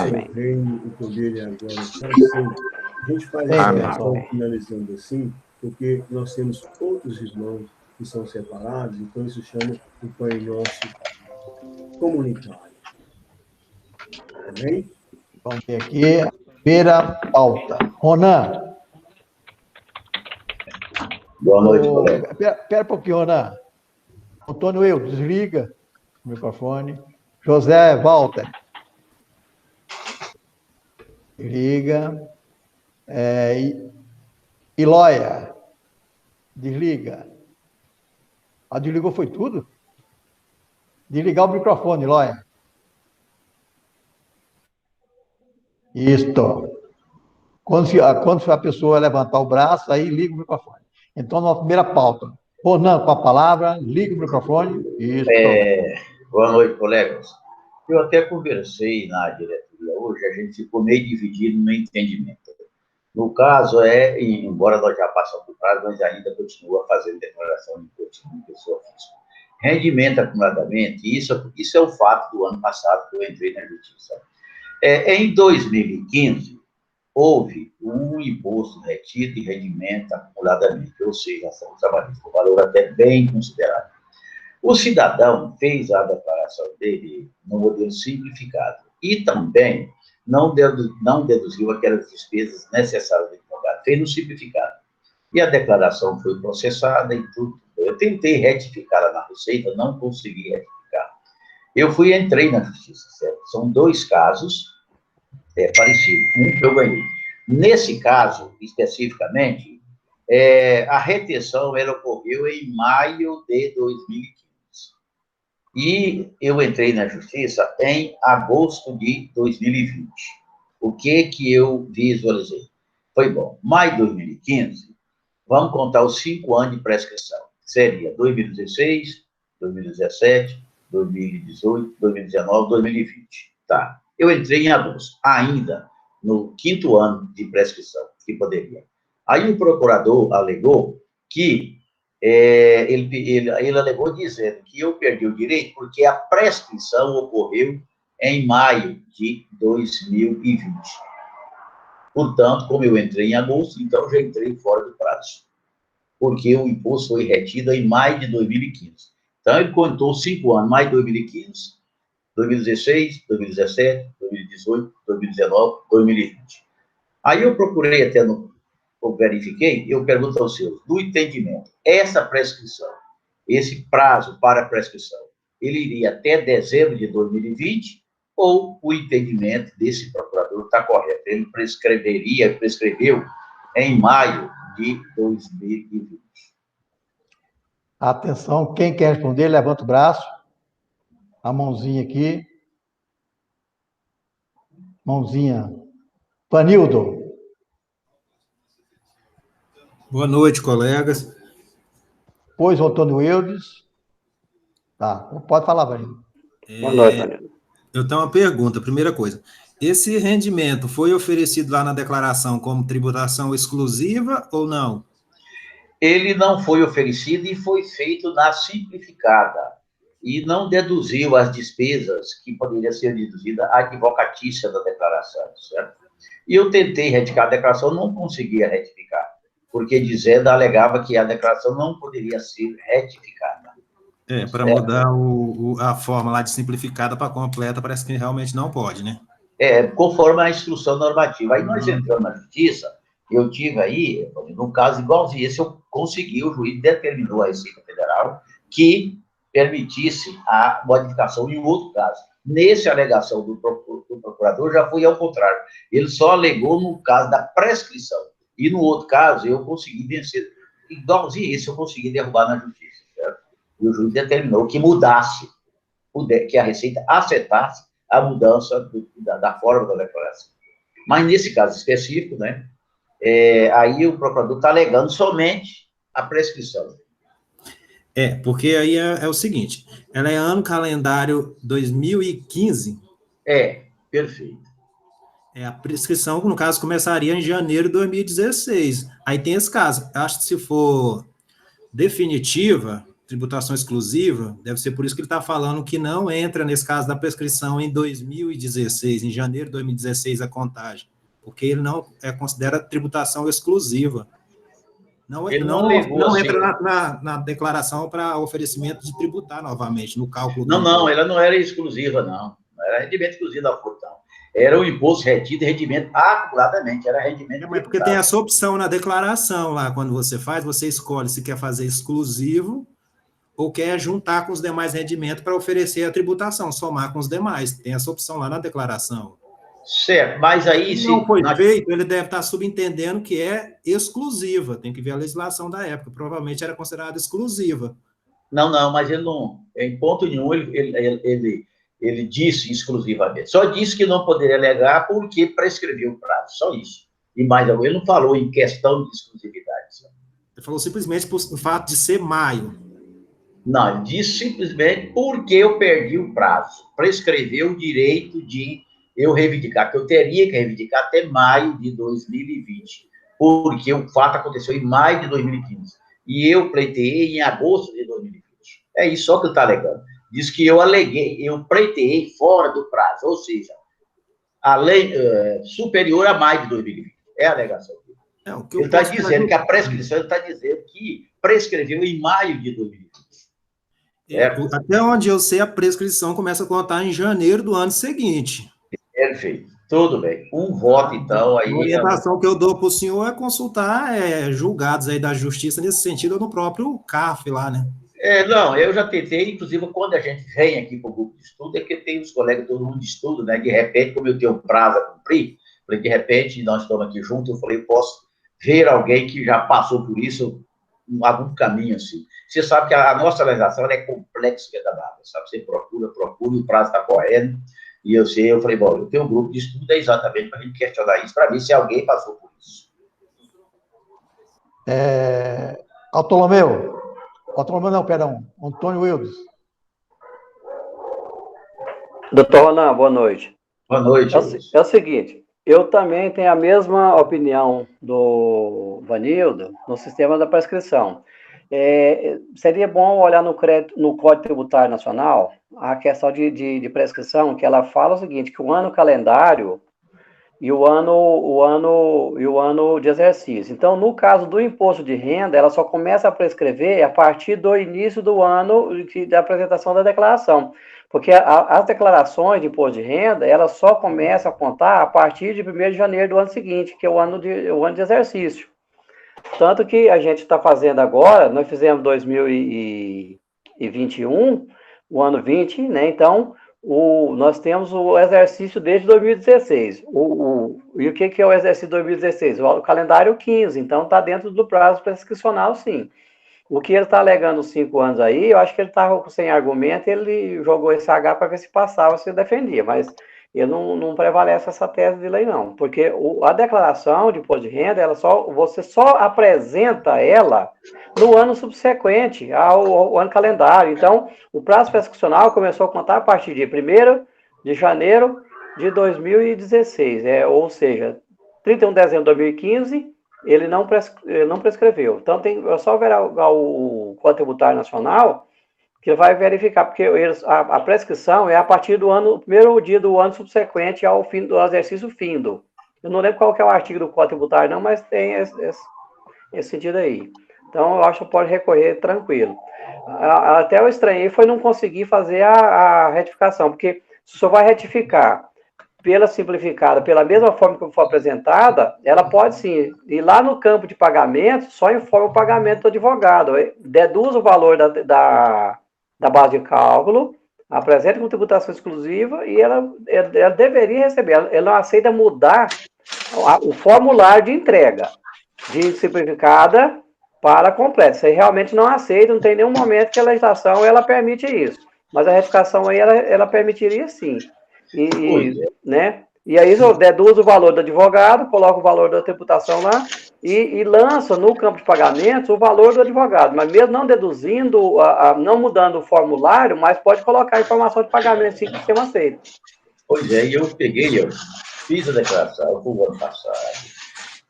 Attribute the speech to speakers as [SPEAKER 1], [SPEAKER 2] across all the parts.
[SPEAKER 1] Amém.
[SPEAKER 2] O poder e a glória para sempre. A gente faz essa questão finalizando assim, porque nós temos outros irmãos que são separados, então isso chama o Pai Nosso comunitário. Amém?
[SPEAKER 3] Vamos ver aqui. Primeira pauta. Ronan.
[SPEAKER 4] Boa noite, colega.
[SPEAKER 3] Espera um pouquinho, Ronan. Antônio Eudes, desliga o microfone. José Walter. Desliga. Iloia. Desliga. Desligou foi tudo? Desligar o microfone, Iloia. Isto. Quando a pessoa levantar o braço, aí liga o microfone. Então, nossa primeira pauta. Ronan, com a palavra, liga o microfone. Isso.
[SPEAKER 4] Boa noite, colegas. Eu até conversei na diretoria hoje, a gente ficou meio dividido no entendimento. No caso, embora nós já passamos do prazo, mas ainda continua fazendo declaração de imposto de pessoa física. Rendimento acumuladamente, isso é o fato do ano passado que eu entrei na justiça. Em 2015, houve um imposto retido de rendimento acumuladamente, ou seja, ação trabalhista, um valor até bem considerável. O cidadão fez a declaração dele no modelo simplificado e também não deduziu aquelas despesas necessárias do advogado, fez no simplificado. E a declaração foi processada e tudo. Eu tentei retificá-la na Receita, não consegui retificar. Entrei na Justiça, certo? São dois casos parecidos, um que eu ganhei. Nesse caso, especificamente, a retenção ocorreu em maio de 2015. E eu entrei na Justiça em agosto de 2020. O que eu visualizei? Foi bom. Maio de 2015, vamos contar os 5 anos de prescrição. Seria 2016, 2017, 2018, 2019, 2020. Tá. Eu entrei em agosto, ainda no 5º ano de prescrição, que poderia. Aí o procurador alegou que ele alegou dizendo que eu perdi o direito porque a prescrição ocorreu em maio de 2020. Portanto, como eu entrei em agosto, então já entrei fora do prazo, porque o imposto foi retido em maio de 2015. Então, ele contou 5 anos, maio de 2015, 2016, 2017, 2018, 2019, 2020. Aí eu procurei até eu verifiquei, eu pergunto aos seus, do entendimento, essa prescrição, esse prazo para a prescrição, ele iria até dezembro de 2020, ou o entendimento desse procurador está correto? Ele prescreveu em maio de 2020.
[SPEAKER 3] Atenção, quem quer responder, levanta o braço. A mãozinha aqui. Mãozinha. Vanildo.
[SPEAKER 5] Boa noite, colegas.
[SPEAKER 3] Pois, Antônio Eudes. Tá, pode falar, Vanildo.
[SPEAKER 1] Boa noite, Vanildo.
[SPEAKER 5] Eu tenho uma pergunta, primeira coisa. Esse rendimento foi oferecido lá na declaração como tributação exclusiva ou não?
[SPEAKER 4] Ele não foi oferecido e foi feito na simplificada. E não deduziu as despesas que poderiam ser deduzidas advocatícia da declaração, certo? E eu tentei retificar a declaração, não conseguia retificar, porque dizendo, alegava que a declaração não poderia ser retificada.
[SPEAKER 5] Para mudar a forma lá de simplificada para completa, parece que realmente não pode, né?
[SPEAKER 4] Conforme a instrução normativa. Aí nós entramos na justiça, eu tive aí, num caso igualzinho esse, eu consegui, o juiz determinou a Receita Federal que permitisse a modificação em um outro caso. Nesse alegação do procurador, já foi ao contrário. Ele só alegou no caso da prescrição. E no outro caso, eu consegui vencer. Igualzinho esse, eu consegui derrubar na justiça, certo? E o juiz determinou que mudasse, que a Receita aceitasse a mudança da forma da declaração. Mas nesse caso específico, né, aí o procurador está alegando somente a prescrição.
[SPEAKER 5] Porque aí é o seguinte, ela é ano calendário 2015.
[SPEAKER 4] Perfeito.
[SPEAKER 5] A prescrição, no caso, começaria em janeiro de 2016. Aí tem esse caso. Acho que se for definitiva, tributação exclusiva, deve ser por isso que ele está falando que não entra nesse caso da prescrição em 2016, em janeiro de 2016, a contagem, porque ele não considera tributação exclusiva. Não entra na declaração para oferecimento de tributar novamente, no cálculo.
[SPEAKER 4] Não, ela não era exclusiva, não. Não era rendimento exclusivo da FURT, não. Era o imposto retido e rendimento acumuladamente, era rendimento.
[SPEAKER 5] Mas porque tem essa opção na declaração lá, quando você faz, você escolhe se quer fazer exclusivo ou quer juntar com os demais rendimentos para oferecer a tributação, somar com os demais. Tem essa opção lá na declaração.
[SPEAKER 4] Certo, mas aí...
[SPEAKER 5] Se não foi feito, ele deve estar subentendendo que é exclusiva. Tem que ver a legislação da época. Provavelmente era considerada exclusiva.
[SPEAKER 4] Não, mas ele não... Em ponto nenhum, ele disse exclusivamente. Só disse que não poderia alegar porque prescreveu o prazo. Só isso. E mais, ele não falou em questão de exclusividade.
[SPEAKER 5] Ele falou simplesmente por fato de ser maio.
[SPEAKER 4] Não, ele disse simplesmente porque eu perdi o prazo. Prescreveu o direito de eu reivindicar, que eu teria que reivindicar até maio de 2020, porque o fato aconteceu em maio de 2015, e eu pleiteei em agosto de 2020. É isso só que ele está alegando. Diz que eu pleiteei fora do prazo, ou seja, superior a maio de 2020. É a alegação dele. Ele está dizendo que a prescrição, ele está dizendo que prescreveu em maio de 2020.
[SPEAKER 5] Até onde eu sei, a prescrição começa a contar em janeiro do ano seguinte.
[SPEAKER 4] Perfeito. Tudo bem. Um voto, então, aí...
[SPEAKER 5] A orientação que eu dou para o senhor é consultar julgados aí da justiça nesse sentido no próprio CAF lá, né?
[SPEAKER 4] Não, eu já tentei, inclusive, quando a gente vem aqui para o grupo de estudo, é que tem os colegas, todo mundo de estudo, né? De repente, como eu tenho um prazo a cumprir, falei, de repente, nós estamos aqui juntos, eu falei, posso ver alguém que já passou por isso, algum caminho assim. Você sabe que a nossa legislação é complexa, que é danada, sabe? Você procura, o prazo está correndo. E eu falei, bom, eu tenho um grupo de estudo exatamente para a gente questionar isso, para ver se alguém passou por isso.
[SPEAKER 3] Bartolomeu não, perdão, Antônio Wildes.
[SPEAKER 1] Doutor Ronan, boa noite.
[SPEAKER 4] Boa noite.
[SPEAKER 1] É o seguinte, eu também tenho a mesma opinião do Vanildo no sistema da prescrição. Seria bom olhar no Código Tributário Nacional a questão de prescrição, que ela fala o seguinte, que o ano calendário e o ano de exercício. Então, no caso do imposto de renda, ela só começa a prescrever a partir do início do ano da apresentação da declaração, porque as declarações de imposto de renda, ela só começa a contar a partir de 1º de janeiro do ano seguinte, que é o ano de exercício. Tanto que a gente está fazendo agora, nós fizemos 2021, o ano 20, né? Então, nós temos o exercício desde 2016. E o que é o exercício de 2016? O calendário 15, então está dentro do prazo prescricional, sim. O que ele está alegando 5 anos aí, eu acho que ele estava sem argumento, ele jogou esse H para ver se passava, se defendia, mas ele não prevalece essa tese de lei, não, porque a declaração de imposto de renda, você só apresenta ela no ano subsequente ao ano calendário. Então, o prazo prescricional começou a contar a partir de 1º de janeiro de 2016, ou seja, 31 de dezembro de 2015, ele não prescreveu. Então, é só ver o Código Tributário Nacional, que vai verificar, porque a prescrição é a partir do primeiro dia do ano subsequente ao fim do exercício findo. Eu não lembro qual que é o artigo do Código Tributário, não, mas tem esse sentido aí. Então, eu acho que pode recorrer tranquilo. Até eu estranhei foi não conseguir fazer a retificação, porque se o senhor vai retificar pela simplificada, pela mesma forma que for apresentada, ela pode sim ir lá no campo de pagamento, só informa o pagamento do advogado, deduz o valor da base de cálculo, apresenta com tributação exclusiva e ela deveria receber. Ela não aceita mudar o formulário de entrega de simplificada para completa. Você realmente não aceita, não tem nenhum momento que a legislação ela permite isso. Mas a retificação aí ela permitiria sim. Né? E aí deduz o valor do advogado, coloca o valor da tributação lá e lança no campo de pagamentos o valor do advogado, mas mesmo não deduzindo, não mudando o formulário, mas pode colocar a informação de pagamento sim, que o sistema aceita.
[SPEAKER 4] Pois é, eu fiz a declaração o ano passado,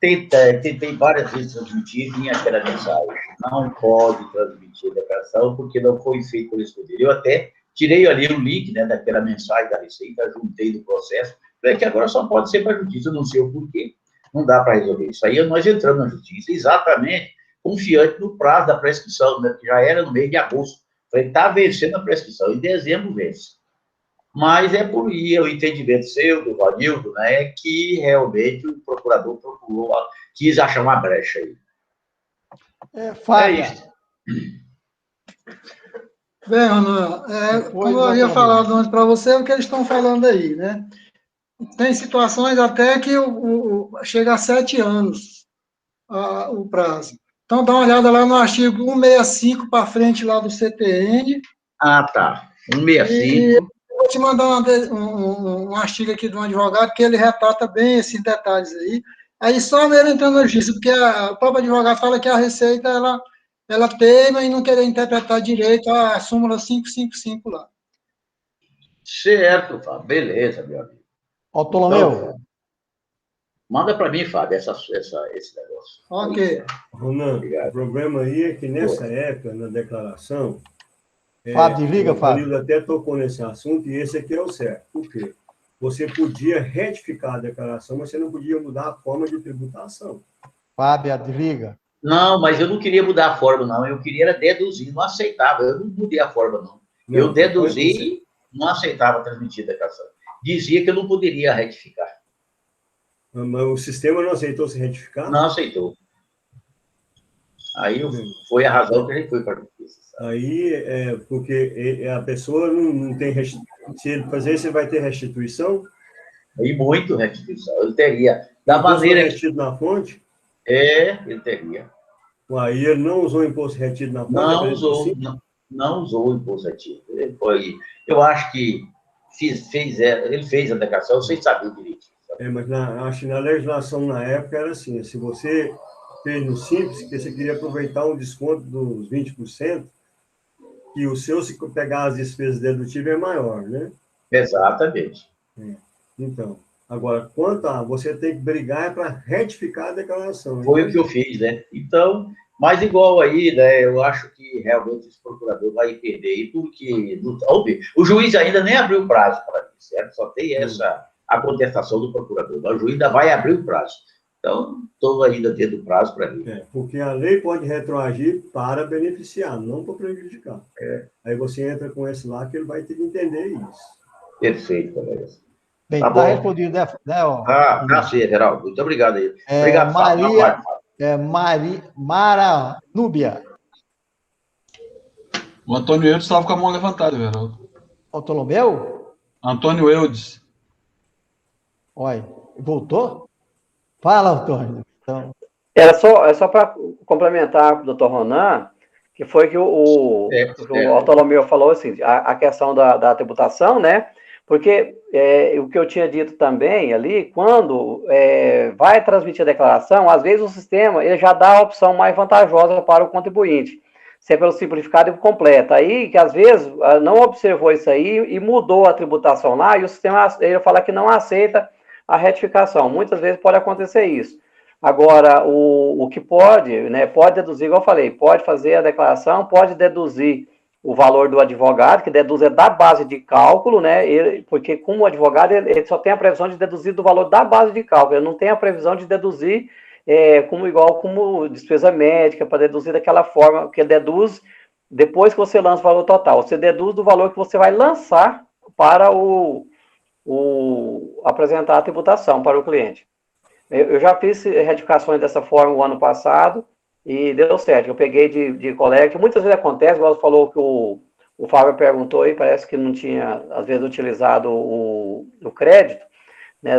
[SPEAKER 4] Tentei várias vezes transmitir, vinha aquela mensagem: não pode transmitir a declaração porque não foi feito pelo escudeiro. Eu até tirei ali o link, né, daquela mensagem da Receita, juntei no processo, falei que agora só pode ser para a justiça, eu não sei o porquê, não dá para resolver isso. Aí nós entramos na justiça, exatamente confiante no prazo da prescrição, né, que já era no mês de agosto. Falei, está vencendo a prescrição, em dezembro vence. Mas é por aí o entendimento seu, do Vanildo, né, que realmente o procurador procurou, quis achar uma brecha aí.
[SPEAKER 3] Fábio.
[SPEAKER 4] É isso.
[SPEAKER 6] Bem, Ronan, como eu havia falado antes para você, é o que eles estão falando aí, né? Tem situações até que chega a 7 anos o prazo. Então, dá uma olhada lá no artigo 165 para frente lá do CTN.
[SPEAKER 4] Ah, tá. 165.
[SPEAKER 6] Vou te mandar um artigo aqui de um advogado que ele retrata bem esses detalhes aí. Aí só ele entrando na justiça, porque o próprio advogado fala que a Receita, ela teima em não querer interpretar direito a súmula 555 lá.
[SPEAKER 4] Certo, Fábio. Beleza, meu amigo.
[SPEAKER 3] Ó, Ptolomeu.
[SPEAKER 4] Então, manda para mim, Fábio, esse negócio.
[SPEAKER 6] Ok.
[SPEAKER 2] Ronan, o problema aí é que nessa época, na declaração,
[SPEAKER 3] Fábio, desliga, Fábio.
[SPEAKER 2] O Danilo até tocou nesse assunto, e esse aqui é o certo. Por quê? Você podia retificar a declaração, mas você não podia mudar a forma de tributação.
[SPEAKER 3] Fábio, desliga.
[SPEAKER 4] Não, mas eu não queria mudar a forma, não. Eu queria deduzir, não aceitava. Eu não mudei a forma, não. Eu deduzi e não aceitava transmitir a declaração. Dizia que eu não poderia retificar.
[SPEAKER 2] Mas o sistema não aceitou se retificar?
[SPEAKER 4] Não aceitou. Aí foi a razão que a gente foi para a justiça.
[SPEAKER 2] Aí, porque a pessoa não tem restituição. Se ele fazer isso, ele vai ter restituição?
[SPEAKER 4] E muito restituição. Eu teria. Da maneira
[SPEAKER 2] que... retido na fonte?
[SPEAKER 4] Ele teria.
[SPEAKER 2] Aí ele não usou imposto retido na fonte?
[SPEAKER 4] Não usou o imposto retido. Eu acho que ele fez a declaração sem saber direito.
[SPEAKER 2] Mas acho que na legislação na época era assim, se você fez no Simples, que você queria aproveitar um desconto dos 20%, que o seu, se pegar as despesas dedutíveis, é maior, né?
[SPEAKER 4] Exatamente.
[SPEAKER 2] Então, agora, você tem que brigar para retificar a declaração.
[SPEAKER 4] Foi o que eu fiz, né? Então, mas igual aí, né, eu acho que realmente esse procurador vai perder, porque o juiz ainda nem abriu o prazo para isso, certo? Só tem a contestação do procurador. O juiz ainda vai abrir o prazo. Então, estou ainda dentro do prazo para mim.
[SPEAKER 2] Porque a lei pode retroagir para beneficiar, não para prejudicar. Aí você entra com esse lá que ele vai ter que entender isso.
[SPEAKER 4] Perfeito, colega.
[SPEAKER 3] Bem, tá respondido, né?
[SPEAKER 4] Tá sim, Geraldo. Muito obrigado aí. Obrigado,
[SPEAKER 3] Mara Núbia.
[SPEAKER 7] O Antônio Eudes estava com a mão levantada, Geraldo.
[SPEAKER 3] O Ptolomeu?
[SPEAKER 7] Antônio Eudes.
[SPEAKER 3] Olha, voltou? Fala, Antônio. Então...
[SPEAKER 1] É só para complementar com o doutor Ronan, que foi que o Ptolomeu falou assim, a questão da tributação, né? Porque o que eu tinha dito também ali, quando vai transmitir a declaração, às vezes o sistema ele já dá a opção mais vantajosa para o contribuinte, se é pelo simplificado e completo. Aí, que às vezes não observou isso aí e mudou a tributação lá, e o sistema ele fala que não aceita a retificação. Muitas vezes pode acontecer isso. Agora, o que pode, né, pode deduzir, igual eu falei, pode fazer a declaração, pode deduzir o valor do advogado, que deduz da base de cálculo, né, porque como advogado, ele só tem a previsão de deduzir do valor da base de cálculo, ele não tem a previsão de deduzir como despesa médica, para deduzir daquela forma, que deduz depois que você lança o valor total, você deduz do valor que você vai lançar para apresentar a tributação para o cliente. Eu já fiz retificações dessa forma o ano passado e deu certo. Eu peguei de colega, que muitas vezes acontece, igual você falou que o Fábio perguntou e parece que não tinha, às vezes, utilizado o crédito, né,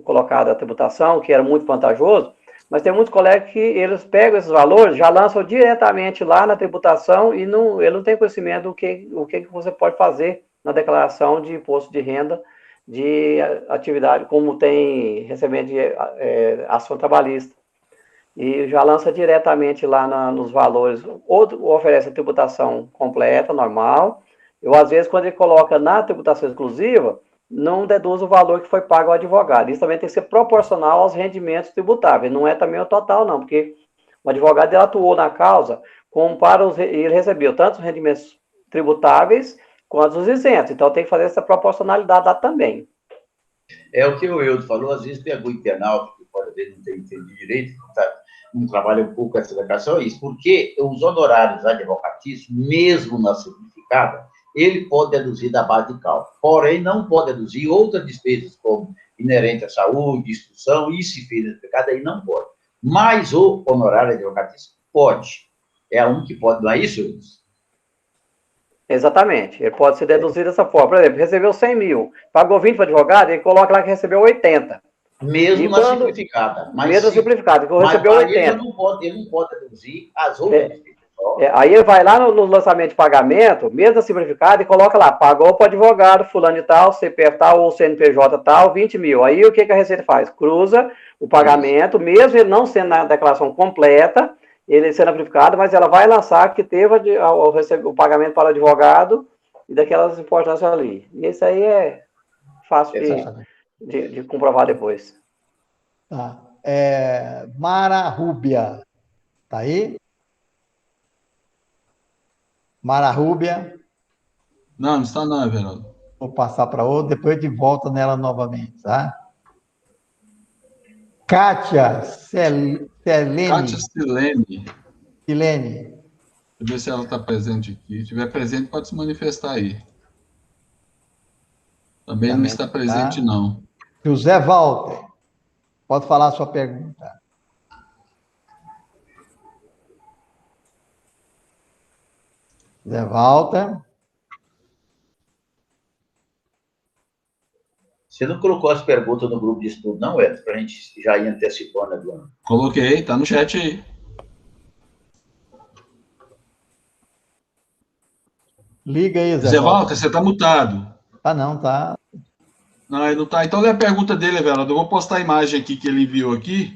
[SPEAKER 1] colocado a tributação, que era muito vantajoso, mas tem muitos colegas que eles pegam esses valores, já lançam diretamente lá na tributação e ele não tem conhecimento do que você pode fazer na declaração de imposto de renda de atividade, como tem recebimento de ação trabalhista. E já lança diretamente lá nos valores, ou oferece a tributação completa, normal, ou às vezes quando ele coloca na tributação exclusiva, não deduz o valor que foi pago ao advogado. Isso também tem que ser proporcional aos rendimentos tributáveis, não é também o total, não, porque o advogado ele atuou na causa como para ele recebeu tanto os rendimentos tributáveis quanto os isentos, então tem que fazer essa proporcionalidade lá também.
[SPEAKER 4] É o que o Eudo falou, às vezes tem algum internauta que pode ver, não tem entendido direito, não trabalha um pouco essa declaração, é isso, porque os honorários advocatícios, mesmo na simplificada, ele pode deduzir da base de cálculo, porém não pode deduzir outras despesas, como inerente à saúde, instrução, e se fez explicado, aí não pode. Mas o honorário advocatício pode. É um que pode, não é isso, Eudo?
[SPEAKER 1] Exatamente, ele pode ser deduzido dessa forma. Por exemplo, recebeu 100 mil, pagou 20 para o advogado, ele coloca lá que recebeu 80.
[SPEAKER 4] Mesmo na simplificada.
[SPEAKER 1] Mesmo na simplificada, que recebeu 80.
[SPEAKER 4] Ele não pode deduzir as outras despesas.
[SPEAKER 1] Aí ele vai lá no lançamento de pagamento, mesmo na simplificada, e coloca lá, pagou para o advogado, fulano e tal, CPF tal, ou CNPJ tal, 20 mil. Aí o que a Receita faz? Cruza o pagamento, mesmo ele não sendo na declaração completa, ele sendo amplificado, mas ela vai lançar que teve o pagamento para o advogado e daquelas importâncias ali. E isso aí é fácil de comprovar depois.
[SPEAKER 3] Tá. Mara Rúbia, tá aí? Mara Rúbia.
[SPEAKER 7] Não está não, Everaldo.
[SPEAKER 3] Vou passar para outra, depois de volta nela novamente, tá? Kátia Silene.
[SPEAKER 7] Kátia Silene.
[SPEAKER 3] Silene.
[SPEAKER 7] Deixa eu ver se ela está presente aqui. Se estiver presente, pode se manifestar aí. Também não está presente, não.
[SPEAKER 3] José Walter. Pode falar a sua pergunta. José Walter.
[SPEAKER 4] Você não colocou as perguntas no grupo de estudo, não, Edson? Para a gente já ir antecipando agora.
[SPEAKER 7] Coloquei, está no chat aí.
[SPEAKER 3] Liga aí,
[SPEAKER 7] Zé Walter, você está mutado.
[SPEAKER 3] Ah, não, tá.
[SPEAKER 7] Não, ele não está. Então, lê a pergunta dele, Everaldo. Eu vou postar a imagem aqui que ele enviou aqui.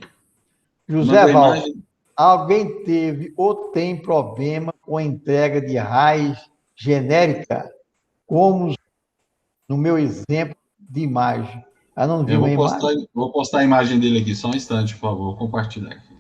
[SPEAKER 3] José Walter, alguém teve ou tem problema com a entrega de raiz genérica, como no meu exemplo de imagem? Eu não vi uma imagem.
[SPEAKER 7] Vou postar a imagem dele aqui, só um instante, por favor. Vou compartilhar aqui.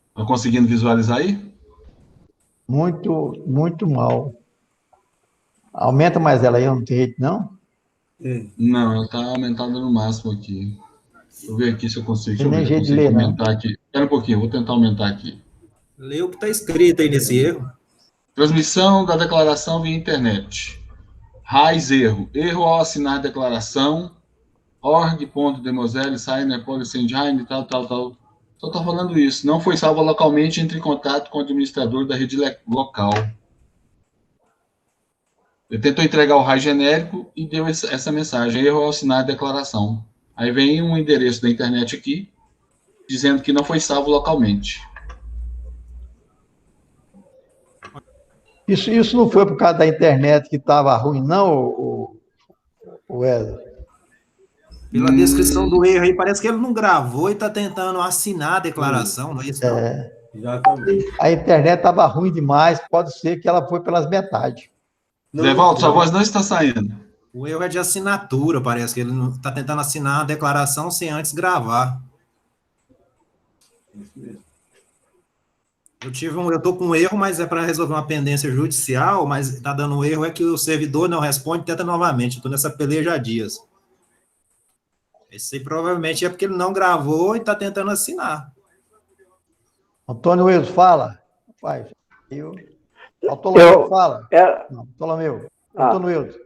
[SPEAKER 7] Estão conseguindo visualizar aí?
[SPEAKER 3] Muito, muito mal. Aumenta mais ela aí, eu não tenho jeito, não?
[SPEAKER 7] Não, ela está aumentada no máximo aqui. Deixa eu ver aqui se eu consigo.
[SPEAKER 3] Tem nem jeito de ler,
[SPEAKER 7] aumentar aqui. Espera um pouquinho, vou tentar aumentar aqui.
[SPEAKER 5] Lê o que está escrito aí nesse erro.
[SPEAKER 7] Transmissão da declaração via internet. Raiz erro. Erro ao assinar declaração. org.demoselle, signer, policy engine, tal. Só está falando isso. Não foi salva localmente, entre em contato com o administrador da rede local. Ele tentou entregar o RAI genérico e deu essa mensagem, erro ao assinar a declaração. Aí vem um endereço da internet aqui, dizendo que não foi salvo localmente.
[SPEAKER 3] Isso não foi por causa da internet que estava ruim, não, o Wesley?
[SPEAKER 5] Pela descrição do erro aí, parece que ele não gravou e está tentando assinar a declaração, não é isso? Não?
[SPEAKER 2] Exatamente.
[SPEAKER 3] A internet estava ruim demais, pode ser que ela foi pelas metades.
[SPEAKER 7] Zé Walter, sua voz não está saindo.
[SPEAKER 5] O erro é de assinatura, parece que ele está tentando assinar a declaração sem antes gravar.
[SPEAKER 2] Isso mesmo.
[SPEAKER 5] Eu estou com um erro, mas é para resolver uma pendência judicial, mas está dando um erro, é que o servidor não responde, tenta novamente. Estou nessa peleja há dias. Esse aí provavelmente é porque ele não gravou e está tentando assinar.
[SPEAKER 3] Antônio Wilson, fala. Faz. Antônio fala. Não, Ptolomeu. Antônio Wilson.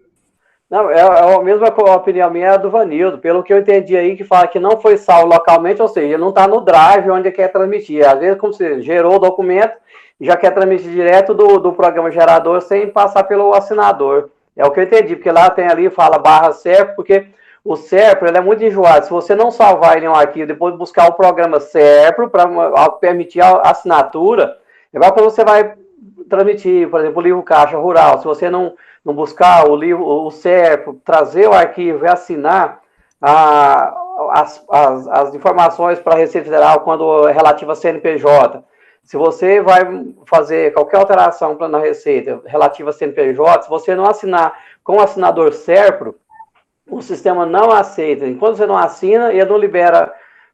[SPEAKER 1] Não, é a mesma opinião minha do Vanildo, pelo que eu entendi aí, que fala que não foi salvo localmente, ou seja, não está no drive onde quer transmitir. Às vezes, como você gerou o documento e já quer transmitir direto do programa gerador sem passar pelo assinador. É o que eu entendi, porque lá tem ali, fala /SERP, porque o SERP ele é muito enjoado. Se você não salvar ele em um arquivo, depois buscar o programa SERP para permitir a assinatura, igual quando você vai transmitir, por exemplo, o livro Caixa Rural, se você não buscar o livro, o CERP, trazer o arquivo e assinar as informações para a Receita Federal quando é relativa a CNPJ, se você vai fazer qualquer alteração na Receita relativa a CNPJ, se você não assinar com o assinador SERPRO, o sistema não aceita. Enquanto você não assina, ele não libera.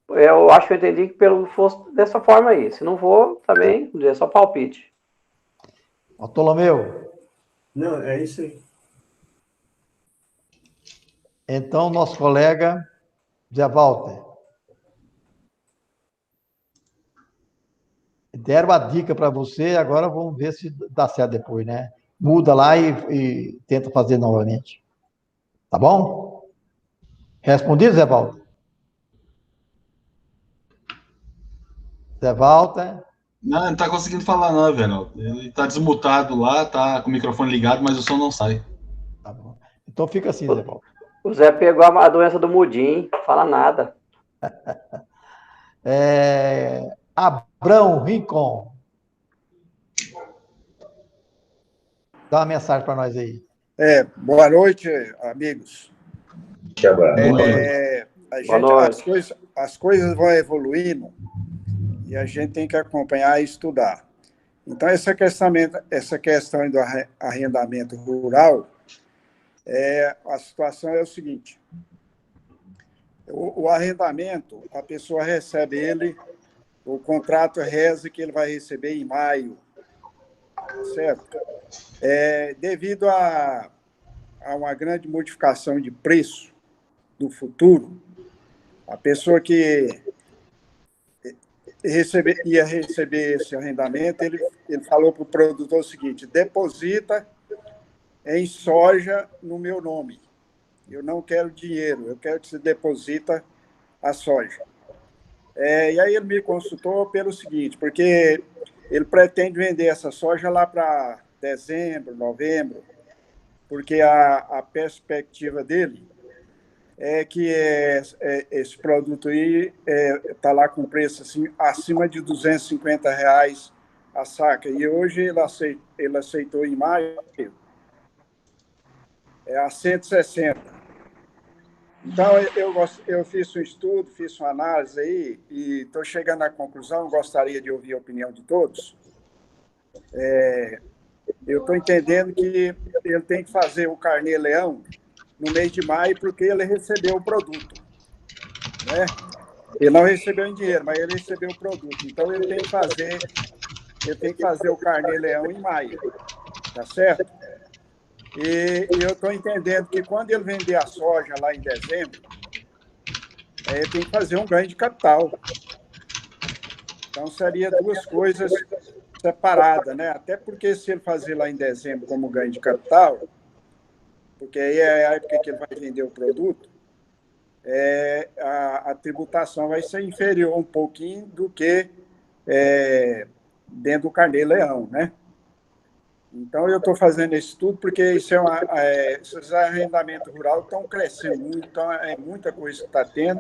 [SPEAKER 1] Eu acho que eu entendi que fosse dessa forma aí. Se não for, também é só palpite.
[SPEAKER 3] Bartolomeu.
[SPEAKER 2] Não, é isso aí.
[SPEAKER 3] Então, nosso colega Zé Walter. Deram a dica para você, agora vamos ver se dá certo depois, né? Muda lá e tenta fazer novamente. Tá bom? Respondido, Zé Walter? Zé Walter?
[SPEAKER 7] Não, não está conseguindo falar, não, velho. Ele está desmutado lá, está com o microfone ligado, mas o som não sai.
[SPEAKER 3] Tá bom. Então fica assim, Zé Walter.
[SPEAKER 1] O Zé pegou a doença do mudim, fala nada.
[SPEAKER 3] Abrão Rincon. Dá uma mensagem para nós aí.
[SPEAKER 8] Boa noite, amigos. As coisas vão evoluindo e a gente tem que acompanhar e estudar. Então, essa questão do arrendamento rural, a situação é o seguinte: o arrendamento, a pessoa recebe ele, o contrato reza que ele vai receber em maio, certo? Devido a uma grande modificação de preço do futuro, a pessoa que ia receber esse arrendamento, ele falou para o produtor o seguinte: deposita em soja no meu nome. Eu não quero dinheiro, eu quero que você deposita a soja. E aí ele me consultou pelo seguinte, porque ele pretende vender essa soja lá para dezembro, novembro, porque a perspectiva dele é que esse produto aí está lá com preço assim, acima de R$250 a saca. E hoje ele aceitou em maio a 160. Então, eu fiz um estudo, fiz uma análise aí e estou chegando à conclusão, gostaria de ouvir a opinião de todos. Eu estou entendendo que ele tem que fazer o carnê-leão no mês de maio porque ele recebeu o produto, né? Ele não recebeu em dinheiro, mas ele recebeu o produto. Então, ele tem que fazer o carnê-leão em maio, tá certo? E eu estou entendendo que quando ele vender a soja lá em dezembro, ele tem que fazer um ganho de capital. Então, seria duas coisas separadas, né? Até porque se ele fazer lá em dezembro como ganho de capital, porque aí é a época que ele vai vender o produto, a tributação vai ser inferior um pouquinho do que dentro do carnê-leão, né? Então, eu estou fazendo esse estudo porque esses arrendamentos rurais estão crescendo muito, então é muita coisa que está tendo,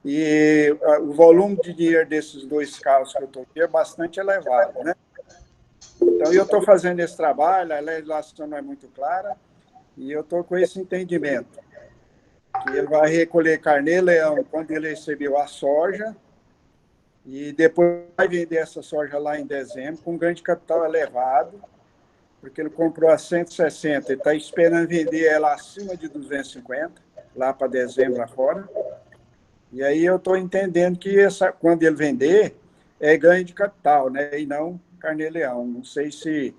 [SPEAKER 8] e o volume de dinheiro desses dois casos que eu estou aqui é bastante elevado, né? Então, eu estou fazendo esse trabalho, a legislação não é muito clara, e eu estou com esse entendimento, que ele vai recolher carnê-leão quando ele recebeu a soja, e depois vai vender essa soja lá em dezembro, com ganho de capital elevado, porque ele comprou a 160, ele está esperando vender ela acima de 250, lá para dezembro afora. E aí eu estou entendendo que quando ele vender, é ganho de capital, né? E não carnê-leão. Não sei se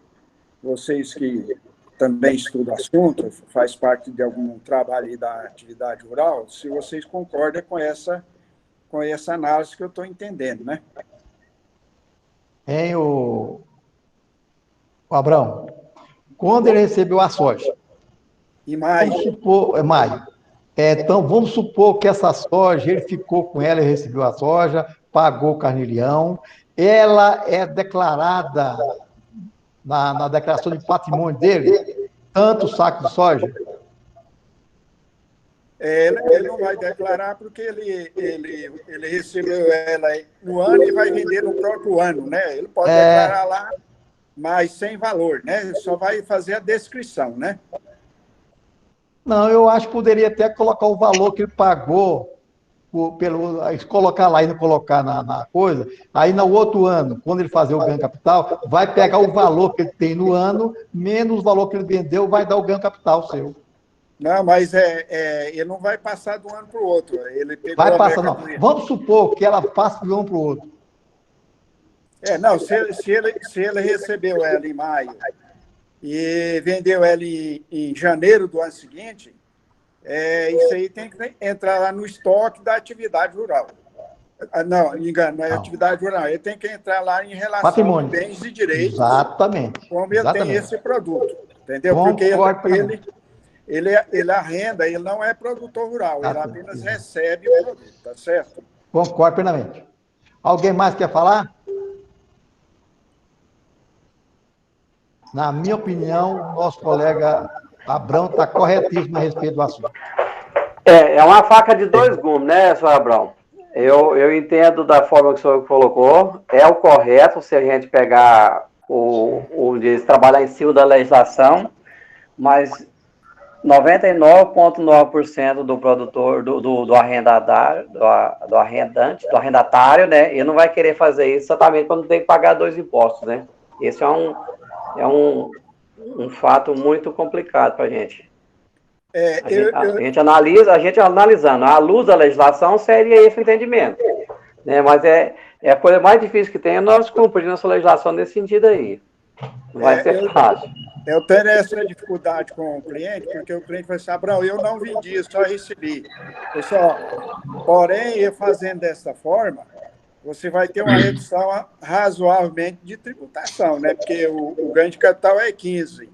[SPEAKER 8] vocês que também estudam o assunto, faz parte de algum trabalho da atividade rural, se vocês concordam com essa análise que eu estou entendendo, né?
[SPEAKER 3] O Abrão, quando ele recebeu a soja?
[SPEAKER 8] Em maio.
[SPEAKER 3] Vamos supor, maio. Então, vamos supor que essa soja, ele ficou com ela e recebeu a soja, pagou o carnê-leão, ela é declarada na declaração de patrimônio dele, tanto o saco de soja?
[SPEAKER 8] Ele não vai declarar porque ele recebeu ela no ano e vai vender no próprio ano, né? Ele pode declarar lá, mas sem valor, né? Só vai fazer a descrição, né?
[SPEAKER 3] Não, eu acho que poderia até colocar o valor que ele pagou colocar lá e não colocar na coisa, aí no outro ano, quando ele fazer o ganho capital, vai pegar o valor que ele tem no ano, menos o valor que ele vendeu, vai dar o ganho capital seu.
[SPEAKER 8] Não, mas ele não vai passar de um ano para o outro. Ele pegou
[SPEAKER 3] vai passar, não. Vamos supor que ela passe de um ano para o outro.
[SPEAKER 8] Não, se ele recebeu ela em maio e vendeu ela em janeiro do ano seguinte, isso aí tem que entrar lá no estoque da atividade rural. Não, engano, não é atividade rural. Ele tem que entrar lá em relação
[SPEAKER 3] patrimônio,
[SPEAKER 8] a bens e direitos.
[SPEAKER 3] Exatamente.
[SPEAKER 8] Como ele tem esse produto. Entendeu? Porque ele arrenda, ele não é produtor rural, ele apenas recebe o produto, tá certo?
[SPEAKER 3] Concordo plenamente. Alguém mais quer falar? Na minha opinião, nosso colega Abrão está corretíssimo a respeito do assunto.
[SPEAKER 1] É uma faca de dois gumes, né, senhor Abrão? Eu entendo da forma que o senhor colocou, é o correto se a gente pegar de trabalhar em cima da legislação, mas 99,9% do produtor, do arrendatário, né, ele não vai querer fazer isso exatamente quando tem que pagar 2 impostos, né? Esse é um fato muito complicado para a gente. A gente analisando, à luz da legislação, seria esse o entendimento. Né? Mas a coisa mais difícil que tem é nós cumprir nossa legislação nesse sentido aí. Não vai ser fácil.
[SPEAKER 8] Eu tenho essa dificuldade com o cliente, porque o cliente vai dizer, Abrão, eu não vendi, só recebi. Pessoal, porém, eu fazendo dessa forma, você vai ter uma redução razoavelmente de tributação, né? Porque o ganho de capital é 15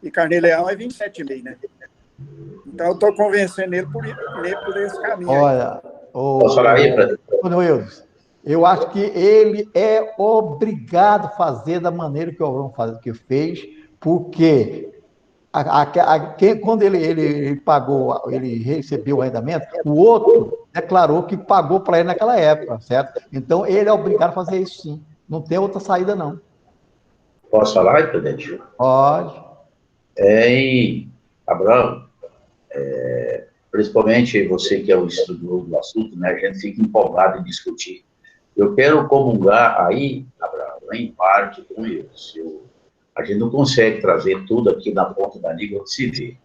[SPEAKER 8] e Carnê-Leão é 27 mil, né? Então, eu estou convencendo ele por esse caminho.
[SPEAKER 3] Olha, eu acho que ele é obrigado a fazer da maneira que o Abrão fez, porque quando ele pagou, ele recebeu o arrendamento, o outro declarou que pagou para ele naquela época, certo? Então, ele é obrigado a fazer isso sim. Não tem outra saída, não.
[SPEAKER 4] Posso falar, presidente?
[SPEAKER 3] Pode.
[SPEAKER 4] Abrão, principalmente você que é o estudioso do assunto, né? A gente fica empolgado em discutir. Eu quero comungar aí, Abrão, em parte com eles. A gente não consegue trazer tudo aqui na ponta da língua que se vê,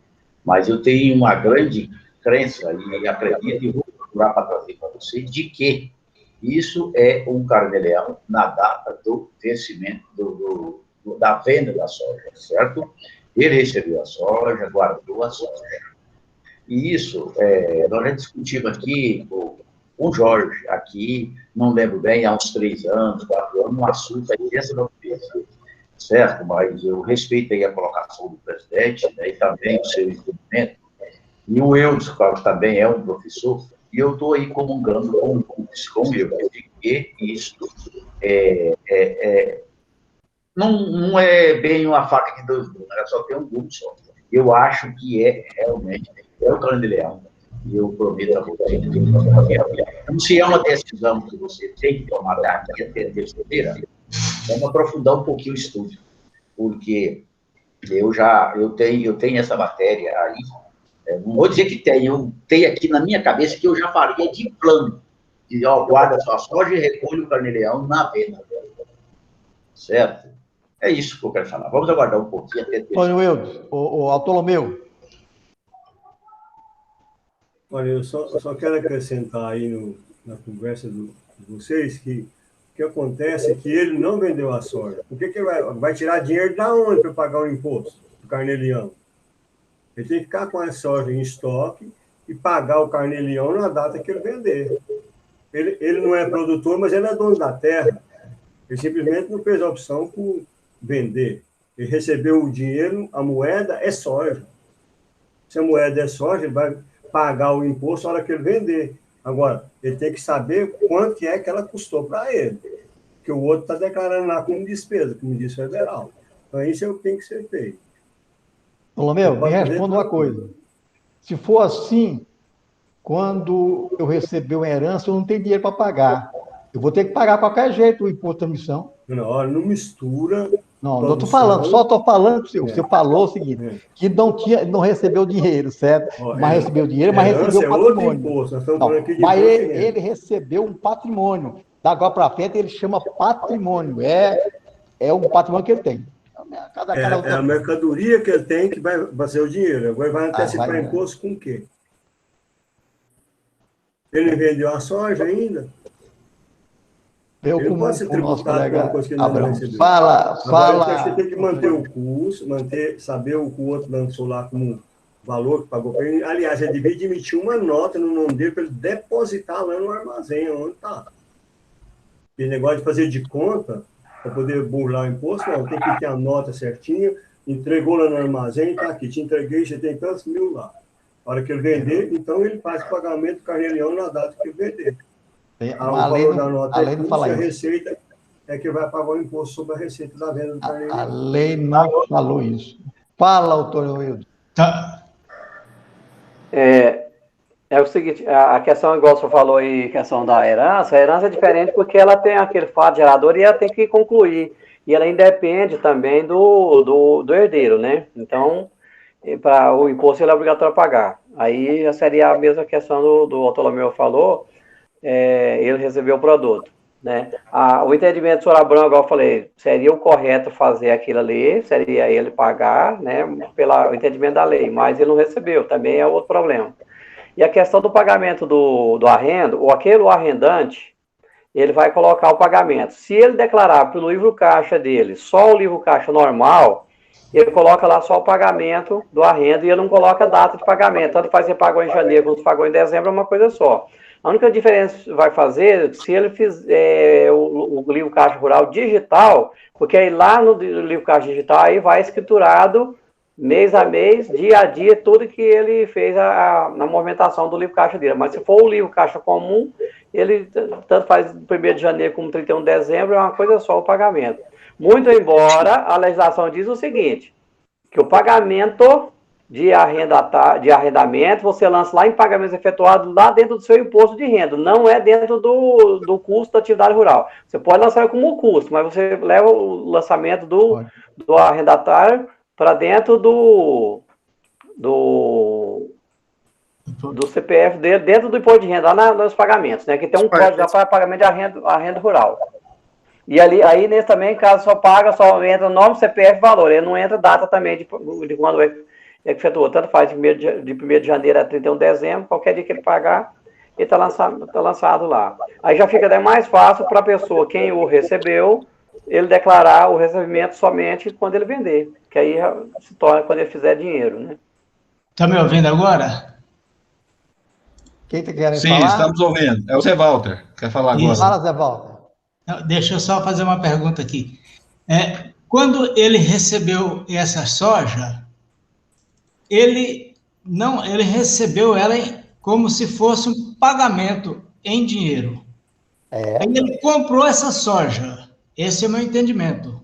[SPEAKER 4] mas eu tenho uma grande crença e acredito e vou procurar para trazer para você de que isso é um Carnê-Leão na data do vencimento da venda da soja, certo? Ele recebeu a soja, guardou a soja. E isso, nós já discutimos aqui com o Jorge, aqui, não lembro bem, há uns 3 anos, 4 anos, um assunto aí dessa não fez, certo? Mas eu respeitei a colocação do presidente, né, e também o seu entendimento. E o Eudes, que também é um professor, e eu estou aí comungando com ele, de que isso não é bem uma faca de 2 gumes, ela só tem um gume só. Eu acho que realmente o Carnê-Leão. E eu prometo a você que então, se é uma decisão que você tem que tomar daqui até terça-feira, vamos aprofundar um pouquinho o estudo, porque eu tenho essa matéria aí, não vou dizer que eu tenho aqui na minha cabeça que eu já faria de plano, de guarda sua soja e recolhe o Carnê-Leão na venda, certo? É isso que eu quero falar. Vamos aguardar um pouquinho até terça.
[SPEAKER 3] Olha, Wildes, o Autolomeu.
[SPEAKER 2] Olha, eu só quero acrescentar aí na conversa de vocês que o que acontece é que ele não vendeu a soja. Por que vai tirar dinheiro da onde para pagar o imposto do Carnê-Leão? Ele tem que ficar com a soja em estoque e pagar o Carnê-Leão na data que ele vender. Ele não é produtor, mas ele é dono da terra. Ele simplesmente não fez a opção por vender. Ele recebeu o dinheiro, a moeda é soja. Se a moeda é soja, ele vai pagar o imposto na hora que ele vender. Agora, ele tem que saber quanto é que ela custou para ele. Porque o outro está declarando lá como despesa, como disse o federal. Então, isso é o que tem que ser feito.
[SPEAKER 3] Meu, me responda uma coisa. Se for assim, quando eu receber uma herança, eu não tenho dinheiro para pagar. Eu vou ter que pagar de qualquer jeito o imposto da missão.
[SPEAKER 2] Não mistura.
[SPEAKER 3] Não estou falando, só estou falando para você. Você falou o seguinte, que não recebeu dinheiro, certo? Mas recebeu dinheiro, mas recebeu patrimônio. Mas ele recebeu um patrimônio. Da agora para frente, ele chama patrimônio. É um patrimônio que ele tem.
[SPEAKER 2] É a mercadoria que ele tem que vai ser o dinheiro. Agora vai antecipar imposto com o quê? Ele vendeu a soja ainda? Ele não pode ser tributado por uma coisa que ele não recebeu.
[SPEAKER 3] Fala.
[SPEAKER 2] Você tem que manter o custo, saber o que o outro lançou lá como valor que pagou para ele. Aliás, ele devia emitir uma nota no nome dele para ele depositar lá no armazém, onde está. Esse negócio de fazer de conta, para poder burlar o imposto, não, tem que ter a nota certinha, entregou lá no armazém, está aqui, te entreguei, você tem tantos mil lá. A hora que ele vender, então ele faz o pagamento do carnê-leão na data que ele vender.
[SPEAKER 3] Além de falar
[SPEAKER 2] a receita é que vai pagar o imposto sobre a receita da venda do carnê-leão.
[SPEAKER 3] A lei não falou isso. Fala, doutor Wilson.
[SPEAKER 1] Tá. É o seguinte, a questão, igual você falou aí, questão da herança, a herança é diferente porque ela tem aquele fato gerador e ela tem que concluir. E ela independe também do herdeiro, né? Então, para o imposto ele é obrigatório a pagar. Aí seria a mesma questão do Bartolomeu falou, ele recebeu o produto, né? O entendimento do senhor Abrão, igual eu falei, seria o correto fazer aquilo ali, seria ele pagar, né, pelo entendimento da lei, mas ele não recebeu, também é outro problema. E a questão do pagamento do arrendo, aquele arrendante, ele vai colocar o pagamento. Se ele declarar pelo livro caixa dele, só o livro caixa normal, ele coloca lá só o pagamento do arrendo e ele não coloca a data de pagamento. Tanto faz se pagou em janeiro quanto pagou em dezembro, é uma coisa só. A única diferença que vai fazer, se ele fizer o livro caixa rural digital, porque aí lá no livro caixa digital aí vai escriturado mês a mês, dia a dia, tudo que ele fez na movimentação do livro caixa dele. Mas se for o livro caixa comum, ele tanto faz 1º de janeiro como 31 de dezembro, é uma coisa só o pagamento. Muito embora a legislação diz o seguinte, que o pagamento de arrendamento, você lança lá em pagamentos efetuados lá dentro do seu imposto de renda, não é dentro do custo da atividade rural. Você pode lançar como custo, mas você leva o lançamento do arrendatário para dentro do CPF dele, dentro do imposto de renda, lá nos pagamentos, né? Que tem um código para pagamento de arrenda rural. E aí, nesse também, caso só entra nome, CPF, valor. Ele não entra data também de quando é efetuou. Tanto faz de 1º de janeiro a 31 de dezembro, qualquer dia que ele pagar, ele está lançado lá. Aí já fica até mais fácil para a pessoa, quem o recebeu, ele declarar o recebimento somente quando ele vender. Que aí se torna quando ele fizer dinheiro, né?
[SPEAKER 9] Está me ouvindo agora?
[SPEAKER 3] Quem está querendo
[SPEAKER 7] Sim,
[SPEAKER 3] falar?
[SPEAKER 7] Sim, estamos ouvindo. É o Zé Walter. Quer falar agora?
[SPEAKER 3] Fala, Zé Walter.
[SPEAKER 9] Deixa eu só fazer uma pergunta aqui. Quando ele recebeu essa soja, ele recebeu ela como se fosse um pagamento em dinheiro. Aí ele comprou essa soja. Esse é o meu entendimento.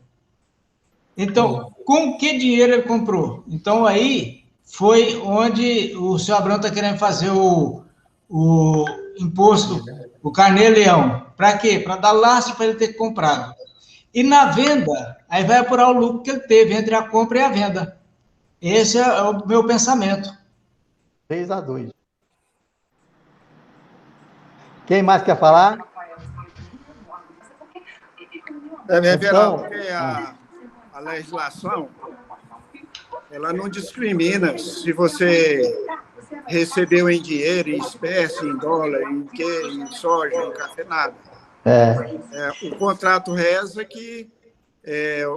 [SPEAKER 9] Então, com que dinheiro ele comprou? Então, aí foi onde o senhor Abrão está querendo fazer o imposto, o carnê-leão. Para quê? Para dar lastro para ele ter comprado. E na venda, aí vai apurar o lucro que ele teve entre a compra e a venda. Esse é o meu pensamento.
[SPEAKER 3] 3-2. Quem mais quer falar?
[SPEAKER 8] Verão, porque a legislação, ela não discrimina se você recebeu em dinheiro, em espécie, em dólar, em soja, em café, nada. O contrato reza que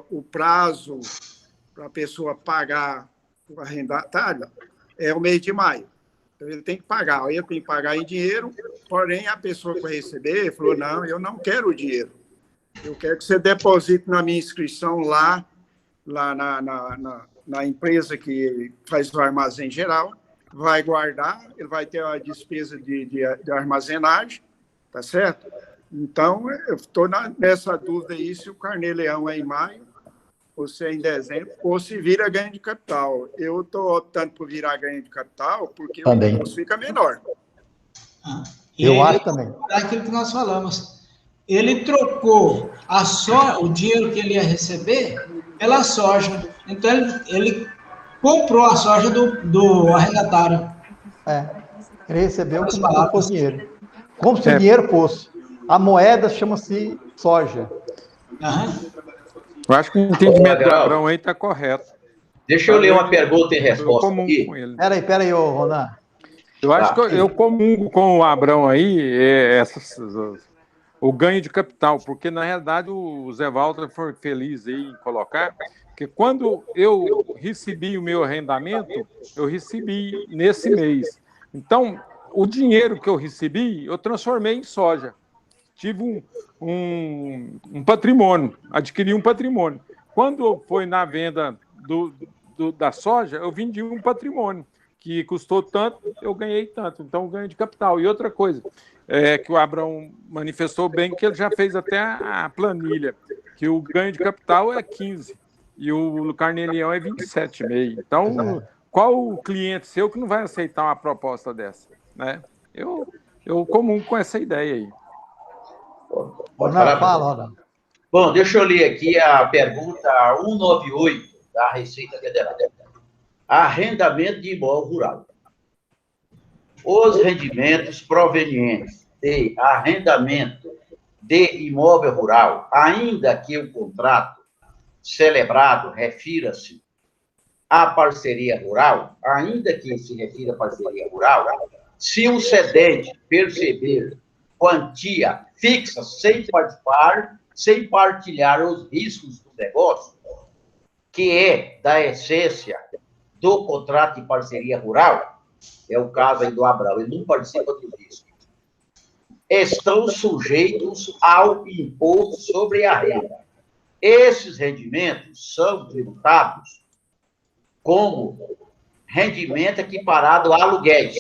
[SPEAKER 8] o prazo para a pessoa pagar o arrendatário é o mês de maio. Então, ele tem que pagar. Aí ele tem que pagar em dinheiro, porém, a pessoa que vai receber falou, não, eu não quero o dinheiro. Eu quero que você deposite na minha inscrição lá na empresa que faz o armazém geral, vai guardar, ele vai ter a despesa de armazenagem, tá certo? Então, eu estou nessa dúvida aí se o carnê-leão é em maio, ou se é em dezembro, ou se vira ganho de capital. Eu estou optando por virar ganho de capital porque
[SPEAKER 3] também.
[SPEAKER 8] O imposto fica menor.
[SPEAKER 3] Eu acho também.
[SPEAKER 9] É aquilo que nós falamos. ele trocou o dinheiro que ele ia receber pela soja. Então, ele comprou a soja do arrendatário.
[SPEAKER 3] Ele recebeu como se fosse dinheiro. Como se o dinheiro fosse. A moeda chama-se soja.
[SPEAKER 10] Eu acho que o entendimento do Abrão aí está correto.
[SPEAKER 4] Deixa eu ler uma pergunta e resposta aqui.
[SPEAKER 3] Peraí, Ronan.
[SPEAKER 10] Eu acho que eu comungo com o Abrão aí o ganho de capital, porque, na realidade, o Zé Walter foi feliz aí em colocar que quando eu recebi o meu arrendamento, eu recebi nesse mês. Então, o dinheiro que eu recebi, eu transformei em soja. Tive um patrimônio, adquiri um patrimônio. Quando foi na venda da soja, eu vendi um patrimônio que custou tanto, eu ganhei tanto. Então, ganho de capital. E outra coisa, que o Abrão manifestou bem, que ele já fez até a planilha, que o ganho de capital é 15 e o Carnê-Leão é 27,5. Então, qual o cliente seu que não vai aceitar uma proposta dessa? Né? Eu comungo com essa ideia aí.
[SPEAKER 3] Fala.
[SPEAKER 4] Bom, deixa eu ler aqui a pergunta 198 da Receita Federal. Arrendamento de imóvel rural. Os rendimentos provenientes de arrendamento de imóvel rural, ainda que o contrato celebrado refira-se à parceria rural, ainda que se refira à parceria rural, se o cedente perceber quantia fixa sem partilhar os riscos do negócio, que é da essência do contrato de parceria rural, é o caso aí do Abrão, ele não participa dos riscos, estão sujeitos ao imposto sobre a renda. Esses rendimentos são tributados como rendimento equiparado a aluguéis,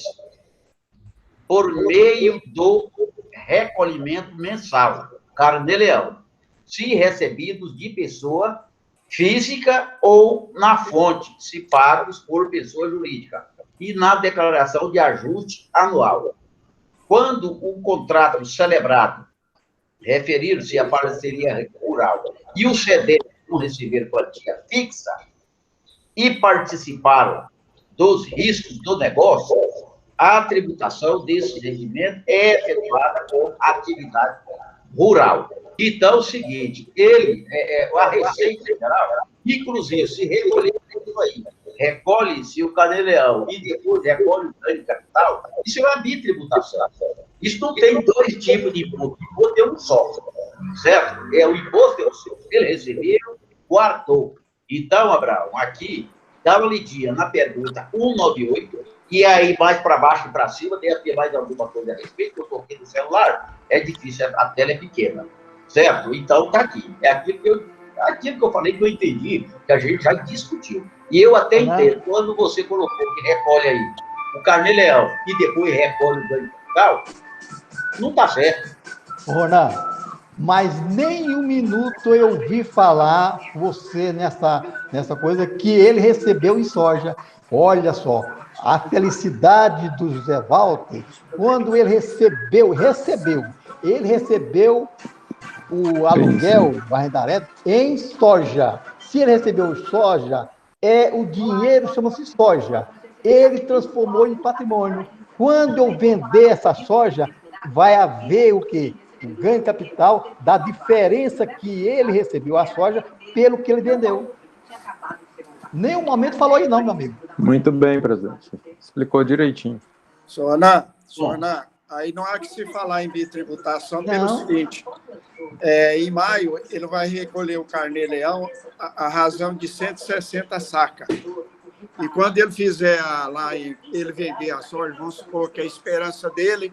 [SPEAKER 4] por meio do recolhimento mensal, Carnê-Leão, se recebidos de pessoa física ou na fonte, se pagos por pessoa jurídica, e na declaração de ajuste anual. Quando o contrato celebrado referir-se à parceria rural e o cedente não receber quantia fixa e participaram dos riscos do negócio, a tributação desse rendimento é efetuada com atividade rural. Então, é o seguinte, a Receita Federal, inclusive, se recolher isso aí, recolhe-se o Carnê-Leão e depois recolhe o ganho de capital, isso é uma bitributação. Isso não tem dois tipos de imposto, o imposto é um só, certo? O imposto é o seu. Ele recebeu, guardou. Então, Abraão, aqui, dá uma lidinha na pergunta 198, e aí mais para baixo e para cima, deve ter mais alguma coisa a respeito, que eu estou aqui no celular, é difícil, a tela é pequena, certo? Então, está aqui. É aquilo que eu falei que eu entendi, que a gente já discutiu. E eu até entendo, quando você colocou que recolhe aí o Carnê-Leão e depois recolhe o ganho capital, não está certo.
[SPEAKER 3] Ronan, mas nem um minuto eu vi falar você nessa coisa que ele recebeu em soja. Olha só, a felicidade do José Walter, quando ele recebeu o aluguel do arrendamento em soja. Se ele recebeu soja, o dinheiro chama-se soja. Ele transformou em patrimônio. Quando eu vender essa soja, vai haver o quê? O ganho de capital da diferença que ele recebeu a soja pelo que ele vendeu. Nenhum momento falou aí não, meu amigo.
[SPEAKER 10] Muito bem, presidente. Explicou direitinho.
[SPEAKER 8] Sonan, aí não há que se falar em bitributação pelo seguinte, em maio ele vai recolher o Carnê-Leão a razão de 160 sacas. E quando ele fizer ele vender a soja, vamos supor que a esperança dele